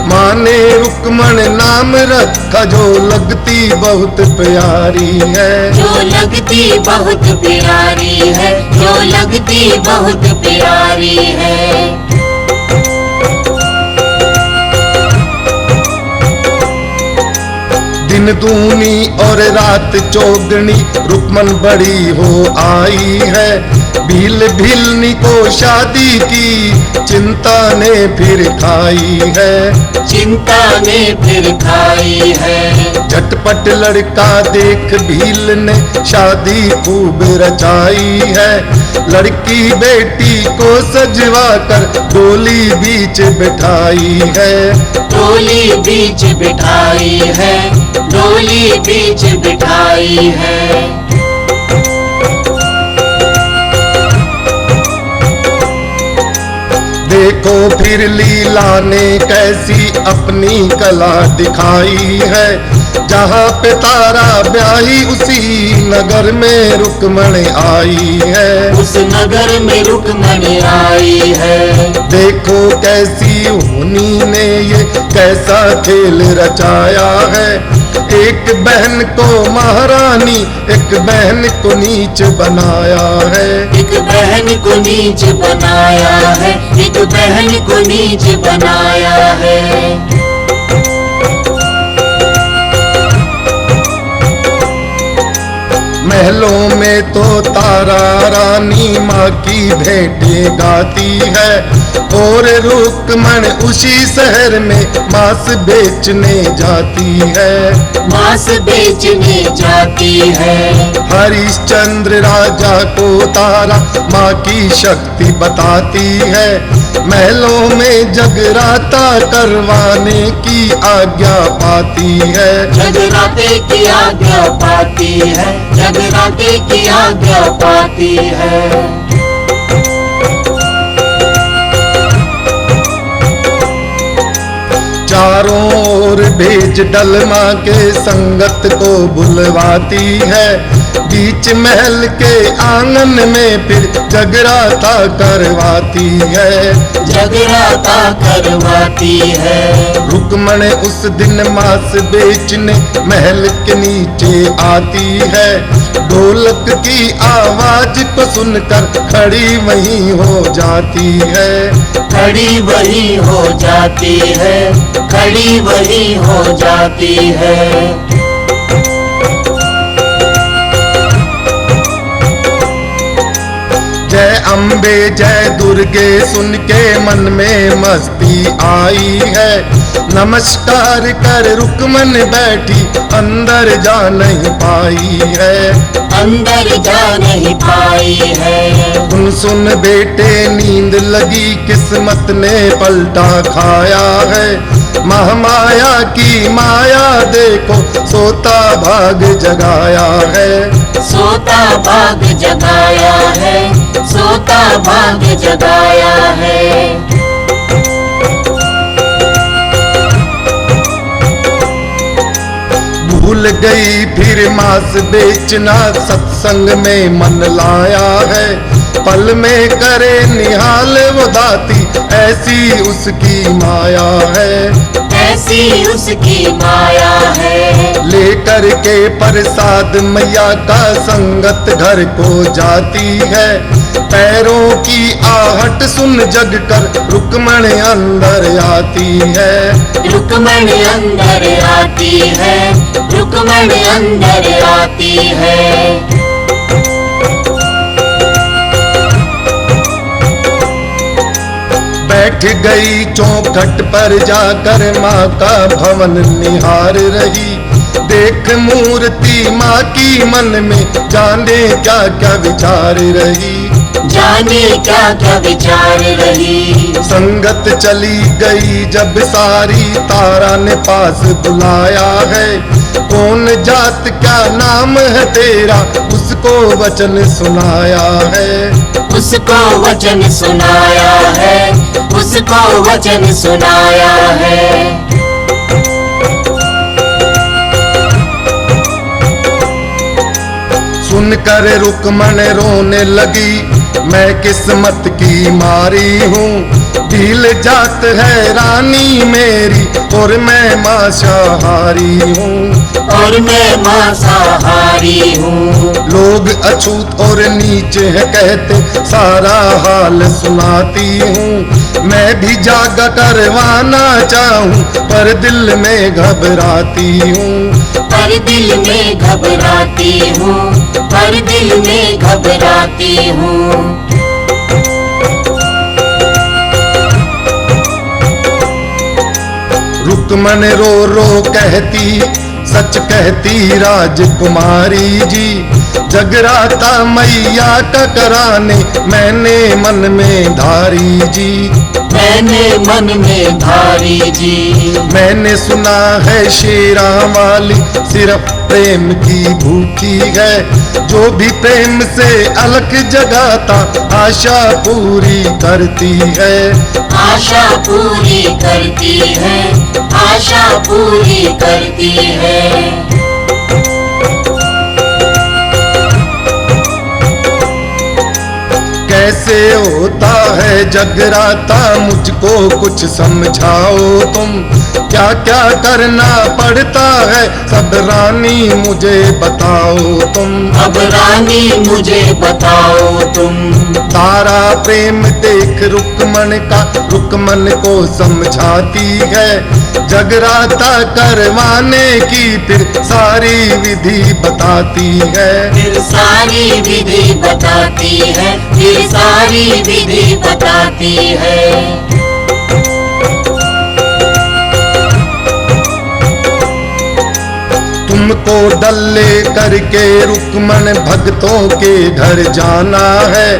माँ ने रुक्मण नाम रखा, जो लगती बहुत प्यारी है। जो लगती बहुत प्यारी है, जो लगती बहुत प्यारी है। दिन दूनी और रात चौगनी, रुक्मन बड़ी हो आई है। भिलनी को शादी की चिंता ने फिर खाई है। चिंता ने फिर खाई है। झटपट लड़का देख भील ने शादी खूब रचाई है। लड़की बेटी को सजवा कर डोली बीच बिठाई है। डोली बीच बिठाई है, डोली बीच बिठाई है। देखो फिर लीला ने कैसी अपनी कला दिखाई है। जहाँ पे तारा ब्याही, उसी नगर में रुक्मण आई है। उस नगर में रुक्मण आई है। देखो कैसी होनी ने ये कैसा खेल रचाया है। एक बहन को महारानी, एक बहन को नीच बनाया है। एक बहन को नीच बनाया है, एक बहन को नीच बनाया है। महलों में तो तारा रानी माँ की भेंटें गाती है। और रुक्मण उसी शहर में मांस बेचने जाती है। मांस बेचने जाती है। हरिश्चंद्र राजा को तारा माँ की शक्ति बताती है। महलों में जगराता करवाने की आज्ञा पाती है। जगराते की आज्ञा पाती है, जगराते की आज्ञा पाती है। चारों ओर भेज डलमा के संगत को बुलवाती है। बीच महल के आंगन में फिर जगराता करवाती है। जगराता करवाती है। रुक्मण उस दिन मांस बेचने महल के नीचे आती है। ढोलक की आवाज को सुनकर खड़ी वहीं हो जाती है। खड़ी वहीं हो जाती है, खड़ी वहीं हो जाती है। जय अम्बे जय दुर्गे सुन के मन में मस्ती आई है। नमस्कार कर रुक्मन बैठी, अंदर जा नहीं पाई है। अंदर जा नहीं पाई है। सुन बेटे नींद लगी, किस्मत ने पलटा खाया है। महामाया की माया देखो, सोता भाग जगाया है। सोता भाग जगाया है, सोता भाग जगाया है। भूल गई फिर मांस बेचना, सत्संग में मन लाया है। पल में करे निहाल वो दाती, ऐसी उसकी माया है। ऐसी उसकी माया है। लेकर करके प्रसाद मैया का संगत घर को जाती है। पैरों की आहट सुन जग कर रुक्मण अंदर आती है। रुक्मण अंदर आती है, रुक्मण अंदर आती है। बैठ गई चौखट पर जाकर माँ का भवन निहार रही। देख मूर्ति माँ की मन में जाने क्या क्या विचार रही। जाने क्या क्या विचार रही। संगत चली गई जब सारी तारा ने पास बुलाया है। कौन जात क्या नाम है तेरा, उसको वचन सुनाया है। उसको वचन सुनाया है, उसको वचन सुनाया है। सुनकर रुक्मण रोने लगी, मैं किस्मत की मारी हूँ। भील जात है रानी मेरी और मैं मांसाहारी हूँ। और मैं मांसाहारी हूँ। लोग अछूत और नीच है कहते, सारा हाल सुनाती हूँ। मैं भी जागा करवाना चाहूँ पर दिल में घबराती हूँ। पर दिल में घबराती हूँ, पर दिल में घबराती हूँ। रुक्मण रो रो कहती, सच कहती राजकुमारी जी। जगराता मैया का कराने मैंने मन में धारी जी। मैंने मन में धारी जी। मैंने सुना है शेरा वाली सिर्फ प्रेम की भूखी है। जो भी प्रेम से अलख जगाता आशा पूरी करती है। आशा पूरी करती है, आशा पूरी करती है। कैसे होता है जगराता, मुझको कुछ समझाओ तुम। क्या क्या करना पड़ता है सब रानी मुझे बताओ तुम। अब रानी मुझे बताओ तुम। तारा प्रेम देख रुक्मण का, रुक्मण को समझाती है। जगराता करवाने की फिर सारी विधि बताती है। फिर सारी विधि बताती है, फिर सारी विधि बताती है। तुमको डल्ले करके रुक्मण भक्तों के घर जाना है।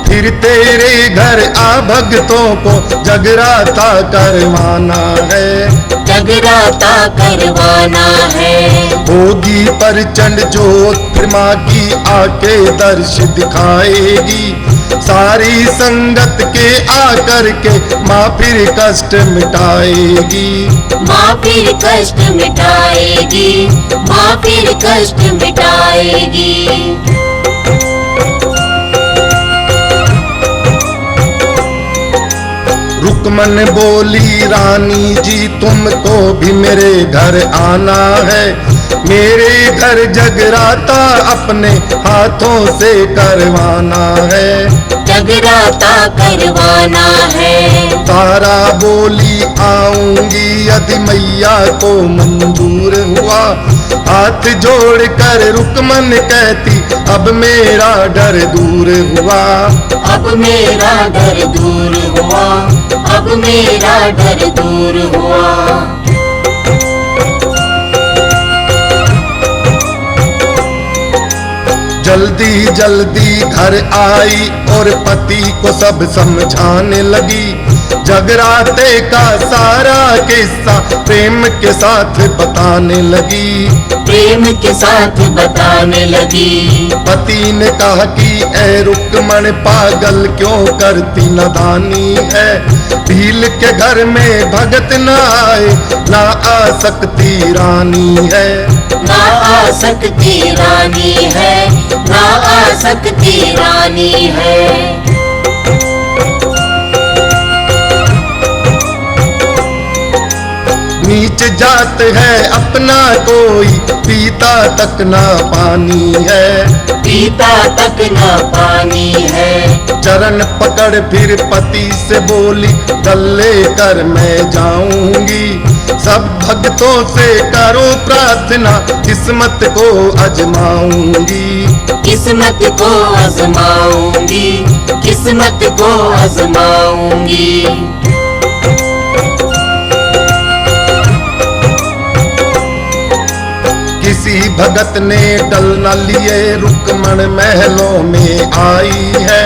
फिर तेरे घर आ भक्तों को जगराता करवाना है। जगराता करवाना है। होगी प्रचंड जोत फिर माँ की आके दर्श दिखाएगी। सारी संगत के आकर के माँ फिर कष्ट मिटाएगी। माँ फिर कष्ट मिटाएगी, माँ फिर कष्ट मिटाएगी। रुक्मण बोली, रानी जी तुमको भी मेरे घर आना है। मेरे घर जगराता अपने हाथों से करवाना है। जगराता करवाना है। तारा बोली, आऊंगी यदि मैया को मंजूर हुआ। हाथ जोड़ कर रुक्मण कहती, अब मेरा डर दूर हुआ। अब मेरा डर दूर हुआ, अब मेरा डर दूर हुआ। जल्दी जल्दी घर आई और पति को सब समझाने लगी। जगराते का सारा किस्सा प्रेम के साथ बताने लगी। प्रेम के साथ बताने लगी। पति ने कहा कि ऐ रुक्मण पागल क्यों करती नादानी है। भील के घर में भगत न आए ना आ सकती रानी है। ना आ सकती रानी है, ना आ सकती रानी है। नीच नीच जात है अपना कोई, पीता तक ना पानी है, पीता तक ना पानी है। चरण पकड़ फिर पति से बोली, गले कर मैं जाऊंगी, सब भक्तों से करो प्रार्थना, किस्मत को आजमाऊंगी, किस्मत को आजमाऊंगी, किस्मत को आजमाऊंगी। किसी भगत ने डल न लिए, रुक्मण महलों में आई है,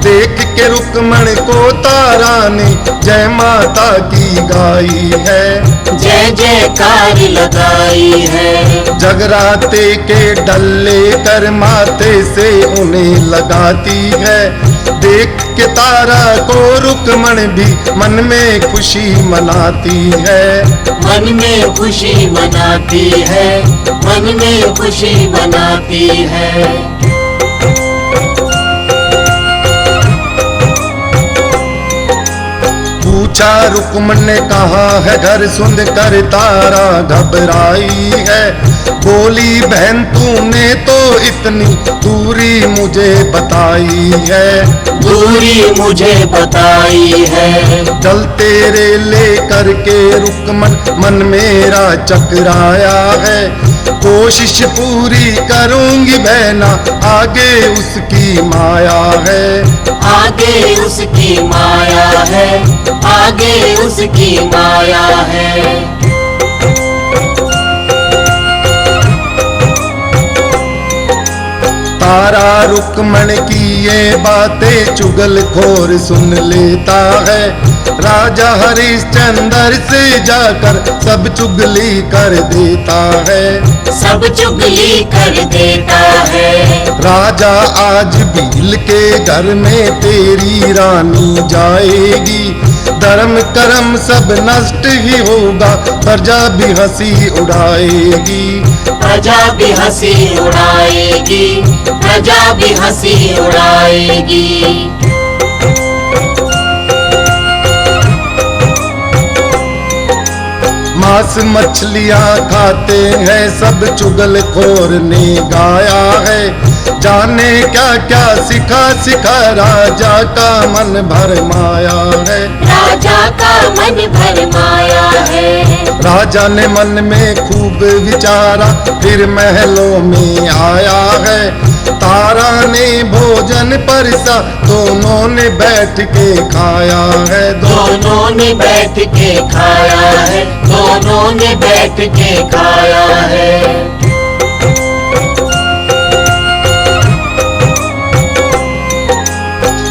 देख के रुक्मण को तारा ने जय माता की गाई है, जय जयकार लगाई है। जगराते के डल्ले कर माथे से उन्हें लगाती है, देख के तारा को रुक्मण भी मन में खुशी मनाती है, मन में खुशी मनाती है, मन में खुशी मनाती है। पूछा रुक्मण ने कहा है घर, सुन कर तारा घबराई है, बोली बहन तूने तो इतनी दूरी मुझे बताई है, दूरी मुझे बताई है। चल तेरे ले करके रुक्मण मन मेरा चकराया है, कोशिश पूरी करूंगी बहना, आगे उसकी माया है, आगे उसकी माया है, आगे उसकी माया है। तारा रुक्मण की ये बातें चुगलखोर सुन लेता है, राजा हरिश्चंद्र से जाकर सब चुगली कर देता है, सब चुगली कर देता है। राजा आज भील के घर में तेरी रानी जाएगी, धर्म कर्म सब नष्ट ही होगा, प्रजा भी हंसी उड़ाएगी, प्रजा भी हंसी उड़ाएगी, प्रजा भी हंसी उड़ाएगी। मांस मछलियां खाते हैं सब चुगलखोर ने गाया है, जाने क्या क्या सिखा सिखा राजा का मन भरमाया है, राजा का मन भरमाया है। राजा ने मन में खूब विचारा फिर महलों में आया है, तारा ने भोजन परसा दोनों ने बैठ के खाया है, दोनों ने बैठ के खाया है, दोनों ने बैठ के खाया है।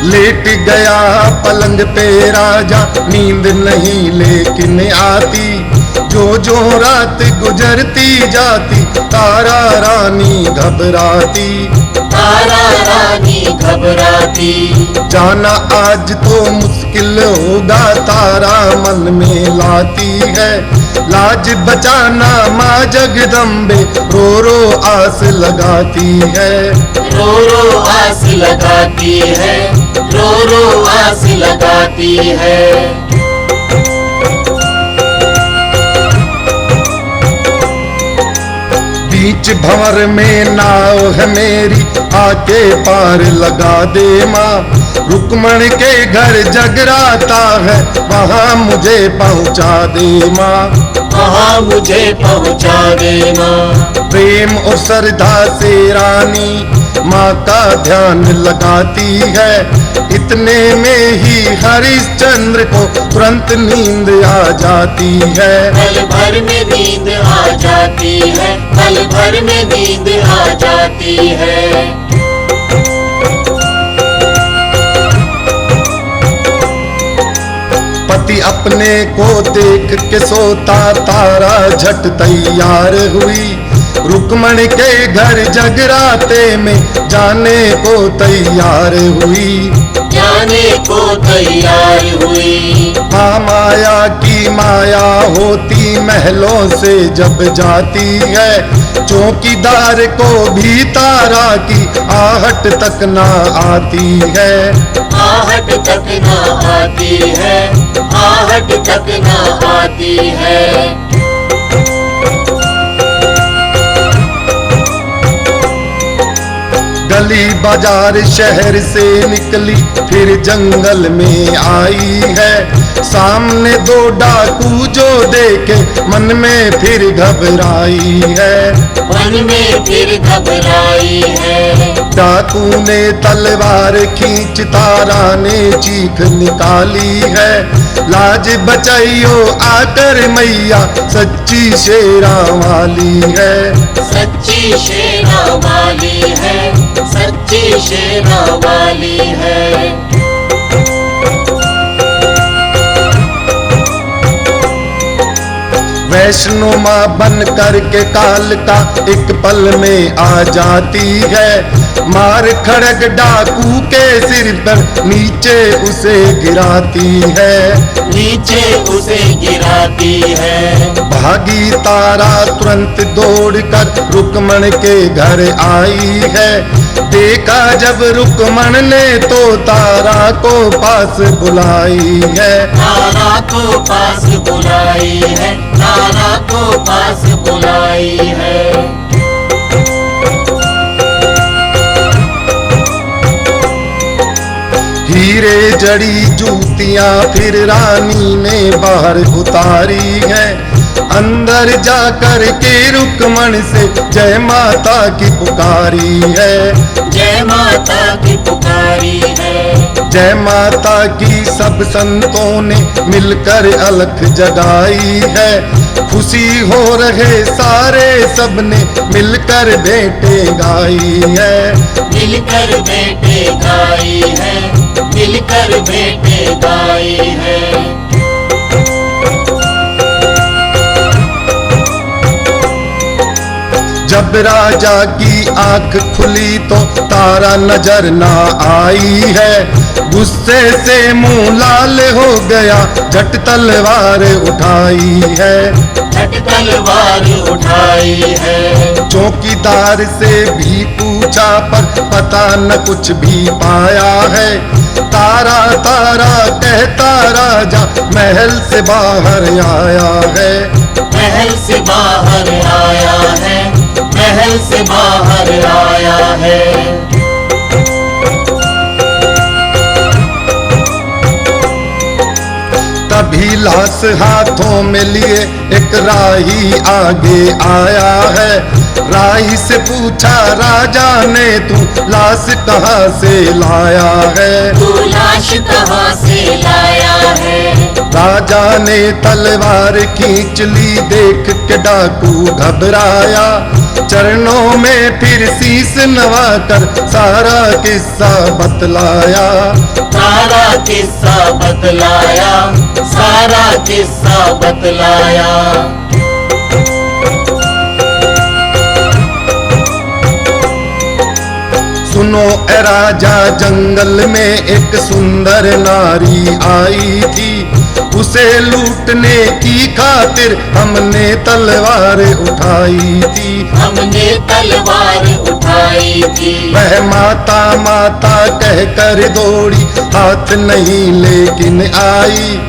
लेट गया पलंग पे राजा, नींद नहीं लेकिन आती, जो जो रात गुजरती जाती, तारा रानी घबराती, तारा रानी घबराती। जाना आज तो मुश्किल होगा, तारा मन में लाती है, लाज बचाना माँ जगदम्बे रो रो आस लगाती है, रो रो आस लगाती है, रो रो आस लगाती है। बीच भंवर में नाव है मेरी, आके पार लगा दे माँ, रुक्मण के घर जगराता है, वहाँ मुझे पहुँचा दे माँ, वहाँ मुझे पहुँचा देना। प्रेम और श्रद्धा से रानी माँ का ध्यान लगाती है, इतने में ही हरिश्चंद्र को तुरंत नींद आ जाती है, पल भर में नींद आ जाती है, पल भर में नींद आ जाती है। पति अपने को देख के सोता, तारा झट तैयार हुई, रुक्मण के घर जगराते में जाने को तैयार हुई, जाने को तैयार हुई। माया की माया होती महलों से जब जाती है, चौकीदार को भी तारा की आहट तक ना आती है, आहट तक ना आती है, आहट तक ना आती है। गली बाजार शहर से निकली फिर जंगल में आई है। सामने दो डाकू जो देखे मन में फिर घबराई है। मन में फिर घबराई है। डाकू ने तलवार खींच तारा ने चीख निकाली है। लाज बचाइयो आकर मैया सच्ची शेरा वाली है। सच्ची शेरा वाली है। सच्ची शेरा वाली है। वैष्णो माँ बन करके काल का एक पल में आ जाती है। मार खड़ग डाकू के सिर पर नीचे उसे गिराती है। नीचे उसे गिराती है। भागी तारा तुरंत दौड़कर रुक्मण के घर आई है। देखा जब रुक्मण ने तो तारा को पास बुलाई है। तारा को पास बुलाई है। तारा को पास बुलाई है। हीरे जड़ी जूतियां फिर रानी ने बाहर उतारी है। अंदर जाकर के रुक्मण से जय माता की पुकारी है। जय माता की पुकारी है। जय माता की सब संतों ने मिलकर अलख जगाई है। खुशी हो रहे सारे सबने मिलकर भेंटे गाई है। मिलकर भेंटे गाई है। मिलकर भेंटे गाई है। जब राजा की आंख खुली तो तारा नजर ना आई है। गुस्से से मुंह लाल हो गया झट तलवार उठाई है। झट तलवार उठाई है। चौकीदार से भी पूछा पर पता न कुछ भी पाया है। तारा तारा कहता राजा महल से बाहर आया है। महल से बाहर आया है। महल से बाहर आया है। तभी लाश हाथों में लिए एक राही आगे आया है। राही से पूछा राजा ने तू लाश कहाँ से लाया है। तू लाश कहाँ से लाया है। राजा ने तलवार खींच ली देख के डाकू घबराया। चरणों में फिर शीश नवाकर सारा किस्सा बतलाया। सारा किस्सा बतलाया। सारा किस्सा बतलाया। सुनो ए राजा जंगल में एक सुंदर नारी आई थी। उसे लूटने की खातिर हमने तलवार उठाई थी। हमने तलवार उठाई थी। वह माता माता कहकर दौड़ी हाथ नहीं लेकिन आई।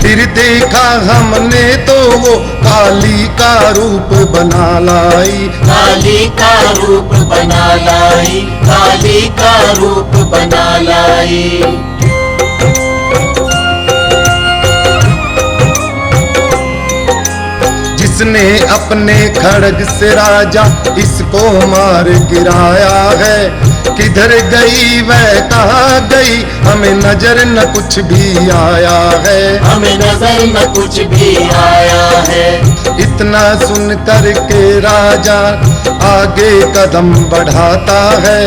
फिर देखा हमने तो वो काली का रूप बना लाई। काली का रूप बना लाई। काली का रूप बना लाई। जिसने अपने खड़ग से राजा इसको मार गिराया है। किधर गई वह कहाँ गई हमें नजर न कुछ भी आया है। हमें नजर न कुछ भी आया है। इतना सुन कर के राजा आगे कदम बढ़ाता है।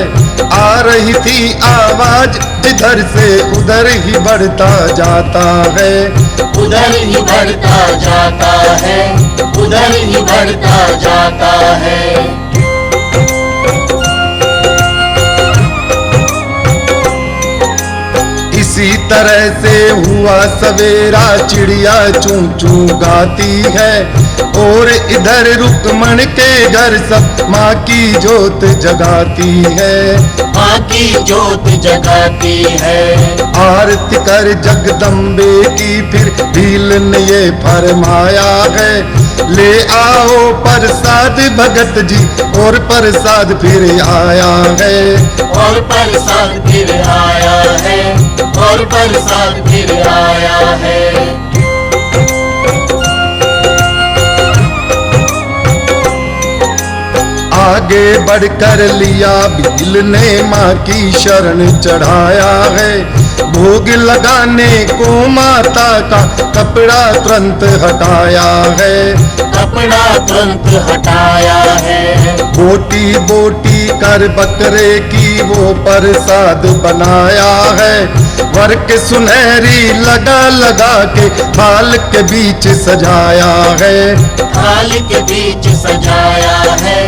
आ रही थी आवाज जिधर से उधर ही बढ़ता जाता है। उधर ही बढ़ता जाता है। उधर ही बढ़ता जाता है। इसी तरह से हुआ सवेरा चिड़िया चूं चूं गाती है। और इधर रुक्मण के घर सब माँ की जोत जगाती है। माँ की ज्योत जगाती है। आरती कर जगदम्बे की फिर भील ने ये फरमाया है, ले आओ प्रसाद भगत जी, और प्रसाद फिर आया है। और प्रसाद फिर आया है, और प्रसाद फिर आया है। आगे बढ़कर लिया भील ने माँ की शरण चढ़ाया है, भोग लगाने को माता का कपड़ा तुरंत हटाया है। कपड़ा तुरंत हटाया है। बोटी बोटी कर बकरे की वो प्रसाद बनाया है, वर्क सुनहरी लगा लगा के थाल के बीच सजाया है। थाल के बीच सजाया है,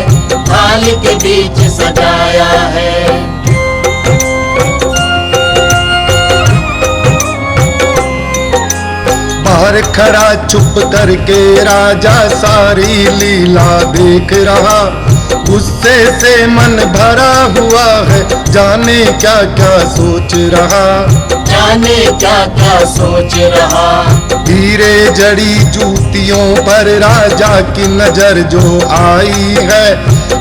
थाल के बीच सजाया है। बाहर खड़ा चुप करके राजा सारी लीला देख रहा, गुस्से से मन भरा हुआ है, जाने क्या क्या सोच रहा। जाने क्या क्या सोच रहा। हीरे जड़ी जूतियों पर राजा की नजर जो आई है,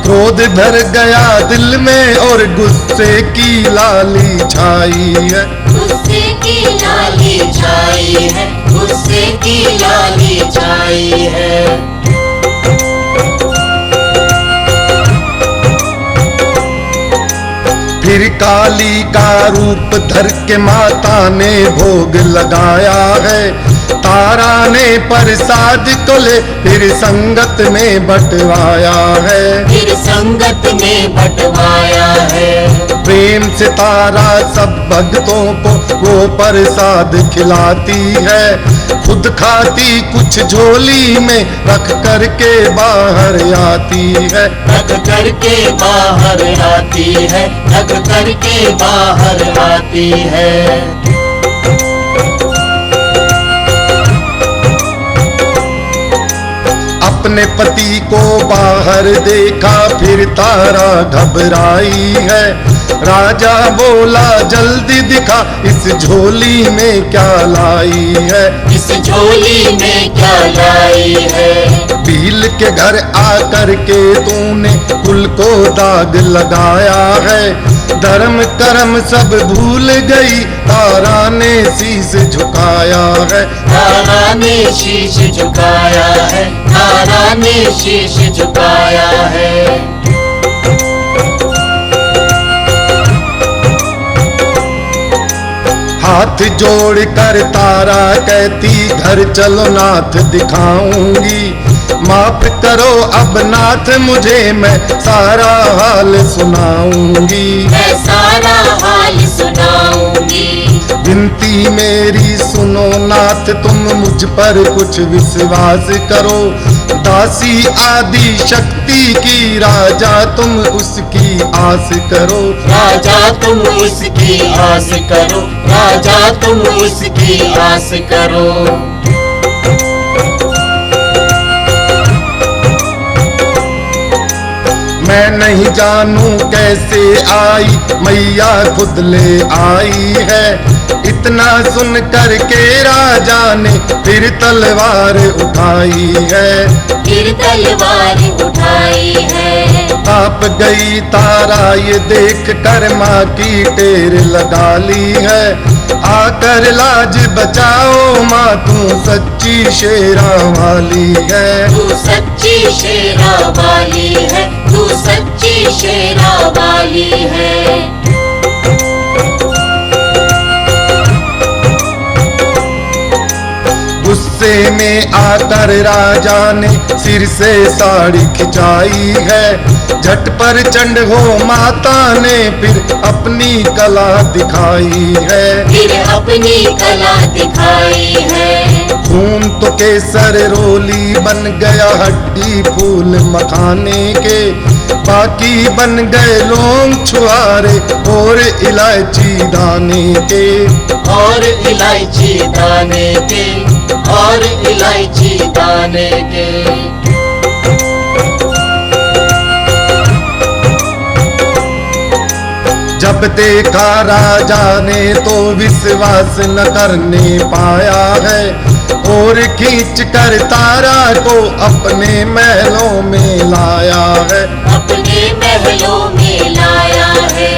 क्रोध भर गया दिल में और गुस्से की लाली छाई है। गुस्से की लाली छाई है, गुस्से की लाली छाई है। फिर काली का रूप धर के माता ने भोग लगाया है, तारा ने प्रसाद को ले फिर संगत में बंटवाया है। फिर संगत में बंटवाया है। प्रेम से तारा सब भक्तों को वो प्रसाद खिलाती है, खुद खाती कुछ झोली में रख करके बाहर आती है। रख करके बाहर आती है, रख करके बाहर आती है। अपने पति को बाहर देखा फिर तारा घबराई है, राजा बोला जल्दी दिखा इस झोली में क्या लाई है। इस झोली में क्या लाई है। भील के घर आकर के तूने कुल को दाग लगाया है, धर्म कर्म सब भूल गई, तारा ने शीश झुकाया है। तारा ने शीश झुकाया है, तारा ने शीश झुकाया है। हाथ जोड़ कर तारा कहती घर चलो नाथ दिखाऊंगी, माफ करो अब नाथ मुझे मैं सारा हाल सुनाऊंगी। मैं सारा हाल सुनाऊंगी। विनती मेरी सुनो नाथ तुम मुझ पर कुछ विश्वास करो, दासी आदि शक्ति की राजा तुम उसकी आस करो। राजा तुम उसकी आस करो, राजा तुम उसकी आस करो। मैं नहीं जानू कैसे आई मैया खुद ले आई है, इतना सुन कर के राजा ने फिर तलवार उठाई है। फिर तलवार उठाई है। कांप गई तारा ये देख कर माँ की टेर लगा ली है, आकर लाज बचाओ माँ तू सच्ची शेरा वाली है। तू सच्ची शेरा वाली है, तू सच्ची शेरा वाली है। गुस्से में आकर राजा ने सिर से साड़ी खिंचाई है, झट पर चंड हो माता ने फिर अपनी कला दिखाई है। फिर अपनी कला दिखाई है। खून तो केसर रोली बन गया हड्डी फूल मखाने के, बाकी बन गए लौंग छुहारे और इलायची दाने के। और इलायची दाने के, और इलायची दाने के। जब देखा राजा ने तो विश्वास न करने पाया है, और खींच कर तारा को अपने महलों में लाया है। अपने महलों में लाया है।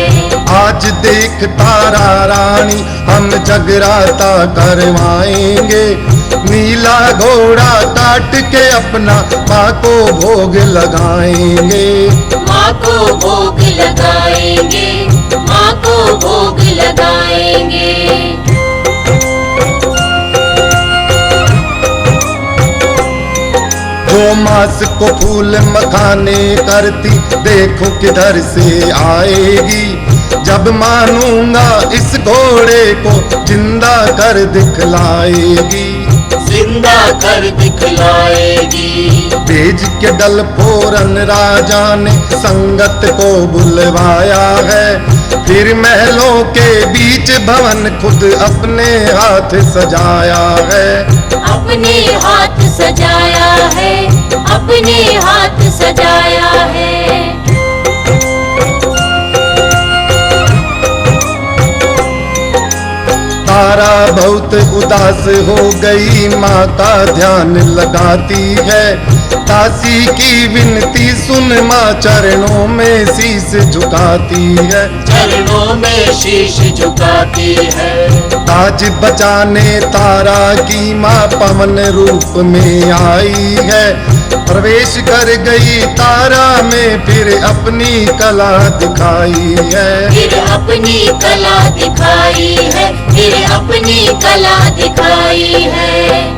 आज देख तारा रानी हम जगराता करवाएंगे, नीला घोड़ा काट के अपना माँ को भोग लगाएंगे। माँ को भोग लगाएंगे, माँ को भोग लगाएंगे। जो मांस को फूल मखाने करती देखो किधर से आएगी, जब मानूंगा इस घोड़े को जिंदा कर दिखलाएगी। जिंदा कर दिखलाएगी। भेज के डल फोरन राजा ने संगत को बुलवाया है, फिर महलों के बीच भवन खुद अपने हाथ सजाया है। अपने हाथ सजाया है, अपने हाथ सजाया है। तारा बहुत उदास हो गई, माँ का ध्यान लगाती है। दासी की विनती सुन माँ चरणों में शीश झुकाती है। चरणों में शीश झुकाती है। ताज बचाने तारा की माँ पवन रूप में आई है, प्रवेश कर गई तारा में फिर अपनी कला दिखाई है। फिर अपनी कला दिखाई है, फिर अपनी कला दिखाई है।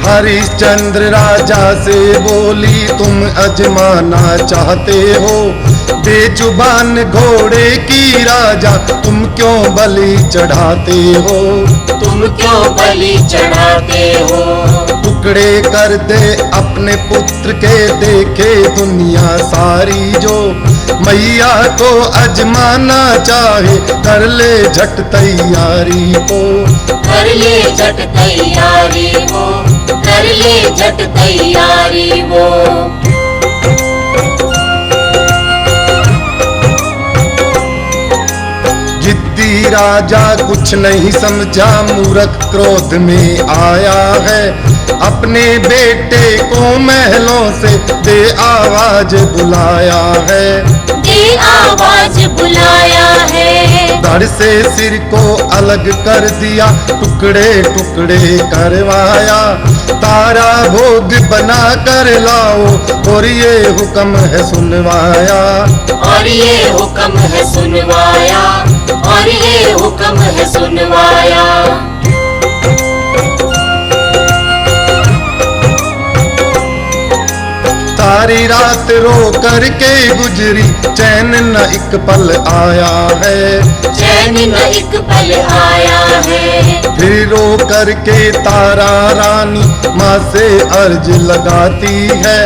हरिश्चंद्र राजा से बोली तुम अजमाना चाहते हो, बेजुबान घोड़े की राजा तुम क्यों बलि चढ़ाते हो। तुम क्यों बलि चढ़ाते हो। टुकड़े कर दे अपने पुत्र के, देखे दुनिया सारी जो मैया को अजमाना चाहे कर ले झट तैयारी को। कर ले झट तैयारी वो, कर ले झट तैयारी वो। जिद्दी राजा कुछ नहीं समझा, मूर्ख क्रोध में आया है, अपने बेटे को महलों से दे आवाज बुलाया है। दे आवाज बुलाया है। धड़ से सिर को अलग कर दिया, टुकड़े टुकड़े करवाया। तारा भोग बना कर लाओ और ये हुक्म है सुनवाया। और ये हुक्म है सुनवाया, और ये हुक्म है सुनवाया। सारी रात रो करके गुजरी, चैन न एक पल आया है। चैन न एक पल आया है। फिर रो करके तारा रानी माँ से अर्ज लगाती है।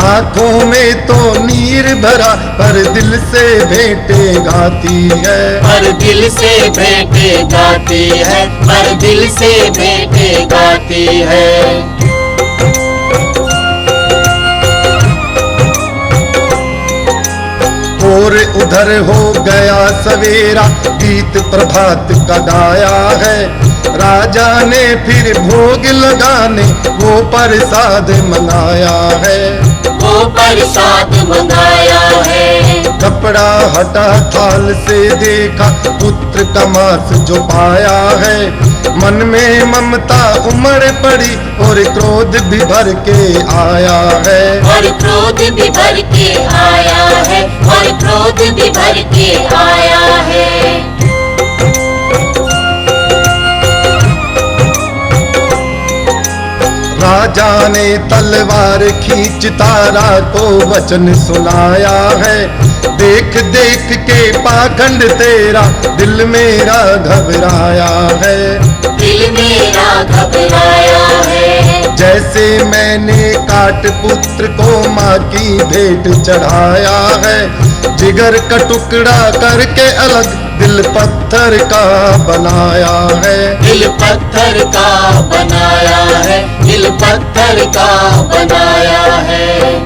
आंखों में तो नीर भरा पर दिल से भेंटे गाती है। पर दिल से भेंटे गाती है, पर दिल से भेंटे गाती है। और उधर हो गया सवेरा, गीत प्रभात का गाया है। राजा ने फिर भोग लगाने वो प्रसाद मंगाया है। वो प्रसाद मंगाया है। कपड़ा हटा थाल से देखा, पुत्र का मांस जो पाया है। मन में ममता उमड़ पड़ी और क्रोध भी भर के आया है। और क्रोध भी भर के आया है, और क्रोध भी भर के आया है। राजा ने तलवार खींच तारा को वचन सुनाया है। देख देख के पाखंड तेरा दिल मेरा घबराया है। दिल मेरा घबराया है। वैसे मैंने काट पुत्र को माँ की भेंट चढ़ाया है। जिगर का टुकड़ा करके अलग दिल पत्थर का बनाया है। दिल पत्थर का बनाया है, दिल पत्थर का बनाया है।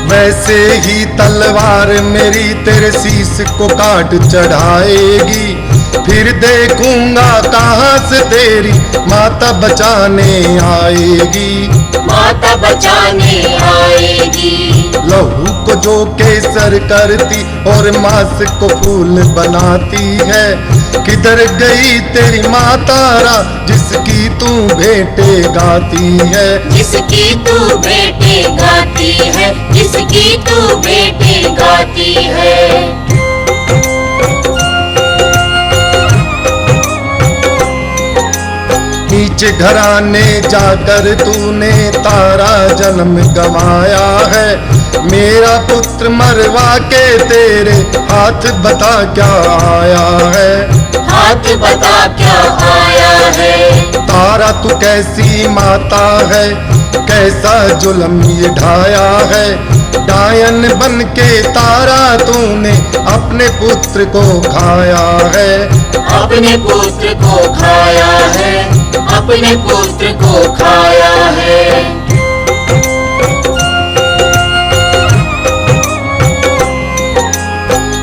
वैसे ही तलवार मेरी तेरे शीश को काट चढ़ाएगी। फिर देखूंगा कहाँ से तेरी माता बचाने आएगी। माता बचाने आएगी। लहू को जो केसर करती और मांस को फूल बनाती है। किधर गई तेरी माँ तारा जिसकी तू भेंटे गाती है। जिसकी तू भेंटे गाती है, जिसकी तू भेंटे गाती है। नीचे घराने जाकर तूने तारा जन्म गवाया है। मेरा पुत्र मरवा के तेरे हाथ बता क्या आया है। हाथ बता क्या आया है। तारा तू कैसी माता है, कैसा जुल्म ये ढाया है। डायन बन के तारा तूने अपने पुत्र को खाया है। अपने पुत्र को खाया है, अपने पुत्र को खाया है।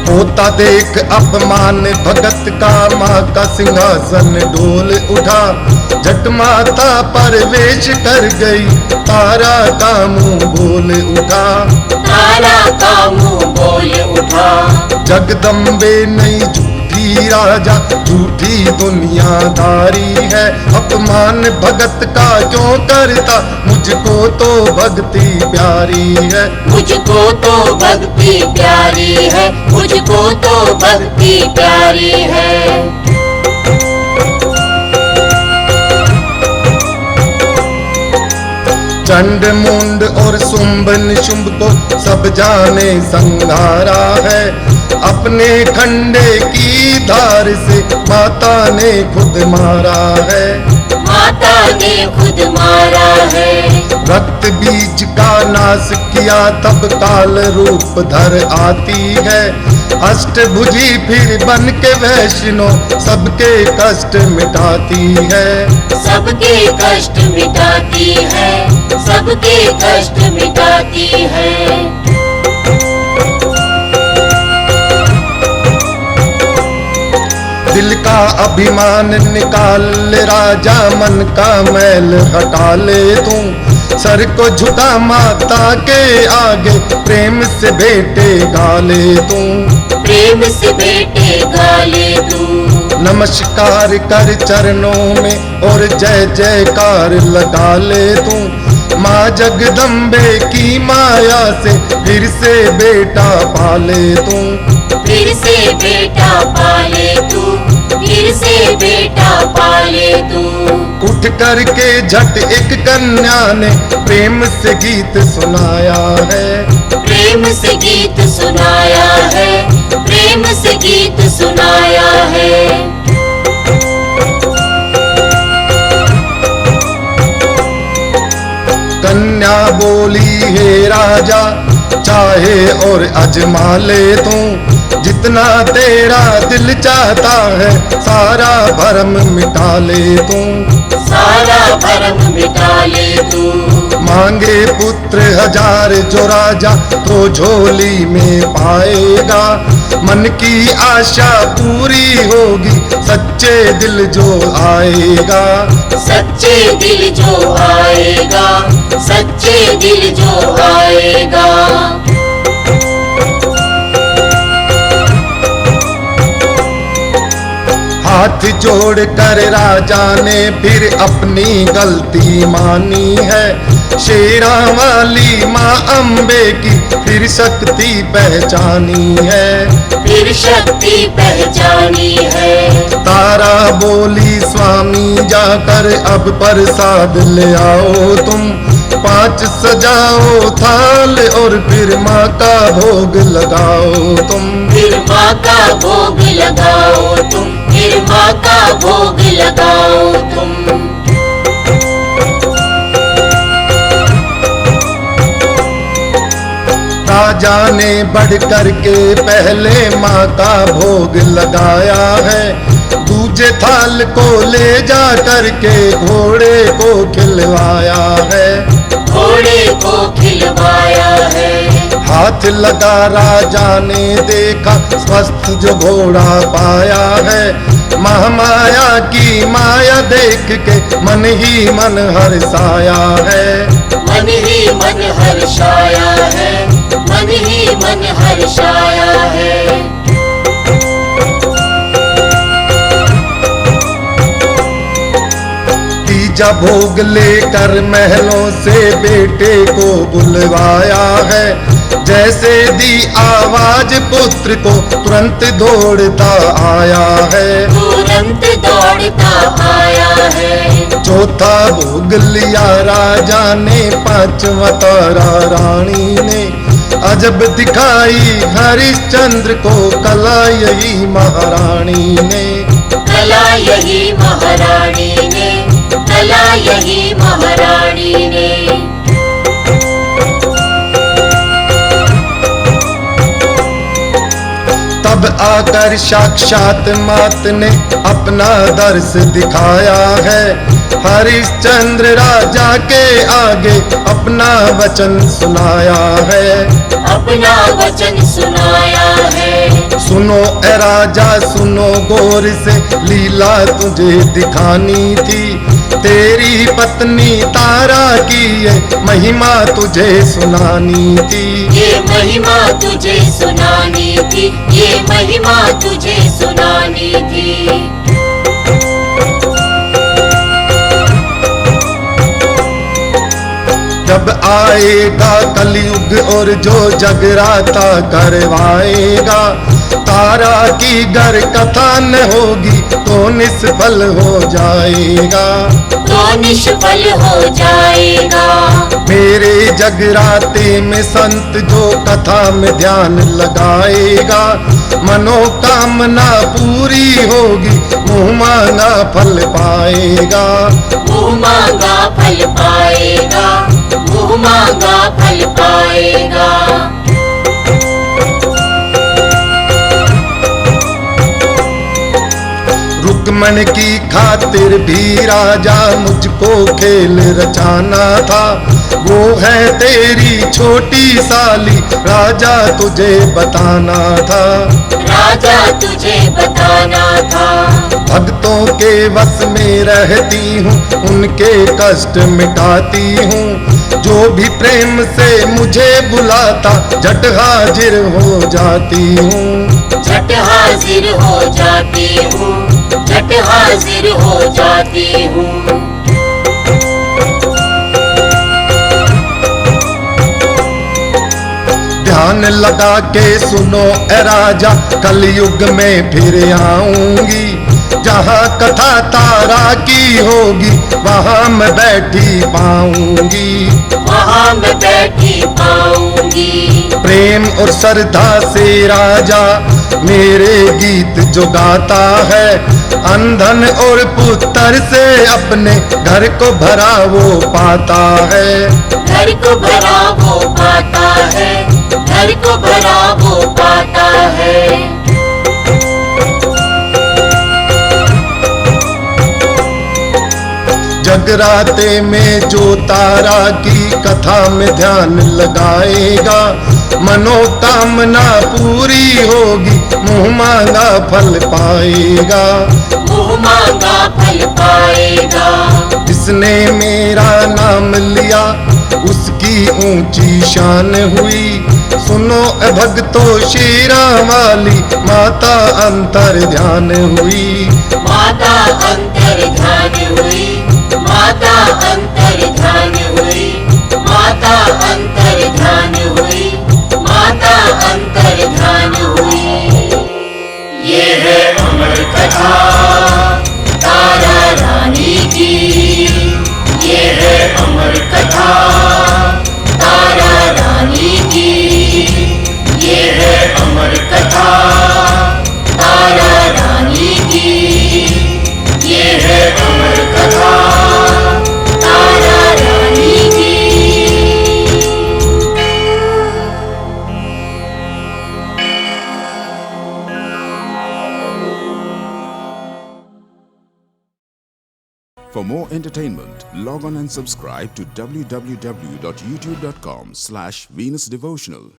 होता देख अपमान भगत का माँ का सिंहासन डोल उठा। झट माता परवेश कर गई, तारा का मुंह बोल उठा। तारा का मुंह बोल उठा। जगदम्बे नहीं झूठी राजा, झूठी दुनियादारी है। अपमान भगत का क्यों करता, मुझको तो भक्ति प्यारी है। मुझको तो भक्ति प्यारी है, मुझको तो भक्ति प्यारी है। चंड मुंड और शुंभ निशुंभ को सब जाने संहारा है। अपने खंडे की धार से माता ने खुद मारा है। माता ने खुद मारा है। रक्त बीज का नाश किया तब काल रूप धर आती है। अष्टभुजी फिर बन के वैष्णो सबके कष्ट मिटाती है। सबके कष्ट मिटाती है, सबके कष्ट मिटाती है। दिल का अभिमान निकाल ले राजा, मन का मैल हटा ले तू। सर को झुका माता के आगे, प्रेम से बेटे गाले तू। प्रेम से बेटे गाले तू। नमस्कार कर चरणों में और जय जयकार लगा ले तू। माँ जगदम्बे की माया से फिर से बेटा पाले तू। फिर से बेटा पाले तू, फिर से बेटा पाले तू। उठ करके झट एक कन्या ने प्रेम से गीत सुनाया है। प्रेम से गीत सुनाया है, प्रेम से गीत सुनाया है। कन्या बोली हे राजा, चाहे और अजमा ले तू। जितना तेरा दिल चाहता है, सारा भरम मिटा ले तू। सारा भरम मिटा ले तू। मांगे पुत्र हजार जो राजा, तो झोली में पाएगा। मन की आशा पूरी होगी, सच्चे दिल जो आएगा। सच्चे दिल जो आएगा, सच्चे दिल जो आएगा। हाथ जोड़ कर राजा ने फिर अपनी गलती मानी है। शेरा वाली माँ अम्बे की फिर शक्ति पहचानी है। फिर शक्ति पहचानी है। तारा बोली स्वामी जाकर अब प्रसाद ले आओ तुम। 5 सजाओ थाल और फिर माँ का भोग लगाओ तुम। फिर माँ का भोग लगाओ तुम, फिर माँ का भोग लगाओ तुम। राजा ने बढ़ कर के पहले माँ का भोग लगाया है, दूजे थाल को ले जा करके घोड़े को खिलवाया है, घोड़े को खिलवाया है। हाथ लगा राजा ने देखा स्वस्थ जो घोड़ा पाया है, महामाया की माया देख के मन ही मन हर्षाया है, मन ही मन हर्षाया है, मन ही मन हर्षाया है। तीजा भोग लेकर महलों से बेटे को बुलवाया है, जैसे दी आवाज पुत्र को तुरंत दौड़ता आया है, तुरंत दौड़ता आया है। चौथा भोग लिया राजा ने, पांचवा तारा रानी ने, अजब दिखाई हरिश्चंद्र को कला यही महारानी ने, कला यही महारानी ने, कला यही महारानी ने। तब आकर साक्षात मात ने अपना दर्श दिखाया है, हरिश्चंद्र राजा के आगे अपना वचन सुनाया है, अपना वचन सुनाया है। सुनो ए राजा सुनो गौर से, लीला तुझे दिखानी थी, तेरी पत्नी तारा की ये महिमा तुझे सुनानी थी, ये महिमा तुझे सुनानी थी, ये महिमा तुझे सुनानी थी। जब आएगा कलयुग और जो जगराता करवाएगा, तारा की गर कथा न होगी तो निष्फल हो जाएगा, तो निष्फल हो जाएगा। मेरे जगराते में संत जो कथा में ध्यान लगाएगा, मनोकामना पूरी होगी, मुँह मांगा फल पाएगा, मुँह मांगा फल पाएगा, मुँह मांगा फल पाएगा। रुक्मण की खातिर भी राजा मुझको खेल रचाना था, वो है तेरी छोटी साली राजा तुझे बताना था, राजा तुझे बताना था। भक्तों के वश में रहती हूँ, उनके कष्ट मिटाती हूँ, जो भी प्रेम से मुझे बुलाता झट हाजिर हो जाती हूँ, झट हाजिर हो जाती हूँ, झट हाजिर हो जाती हूँ। ध्यान लगा के सुनो ए राजा, कलयुग में फिर आऊंगी, जहाँ कथा तारा की होगी वहाँ मैं बैठी पाऊंगी, वहाँ मैं बैठी पाऊंगी। प्रेम और श्रद्धा से राजा मेरे गीत जो गाता है, अंधन और पुत्र से अपने घर को भरा वो पाता है, घर को भरा वो पाता है, घर को भरा वो पाता है। जगराते में जो तारा की कथा में ध्यान लगाएगा, मनोकामना पूरी होगी, मुँह मांगा फल पाएगा, मुँह मांगा फल पाएगा। जिसने मेरा नाम लिया उसकी ऊंची शान हुई, सुनो ए भक्तों शीरा वाली माता अंतर ध्यान हुई, माता अंतर ध्यान हुई, माता अंतर ध्यान हुई, माता अंतर ध्यान हुई, माता अंतर ध्यान हुई। ये है अमर कथा तारा रानी की, ये है अमर कथा तारा रानी की, ये है अमर कथा तारा रानी की। more entertainment, log on and subscribe to www.youtube.com/Venus Devotional.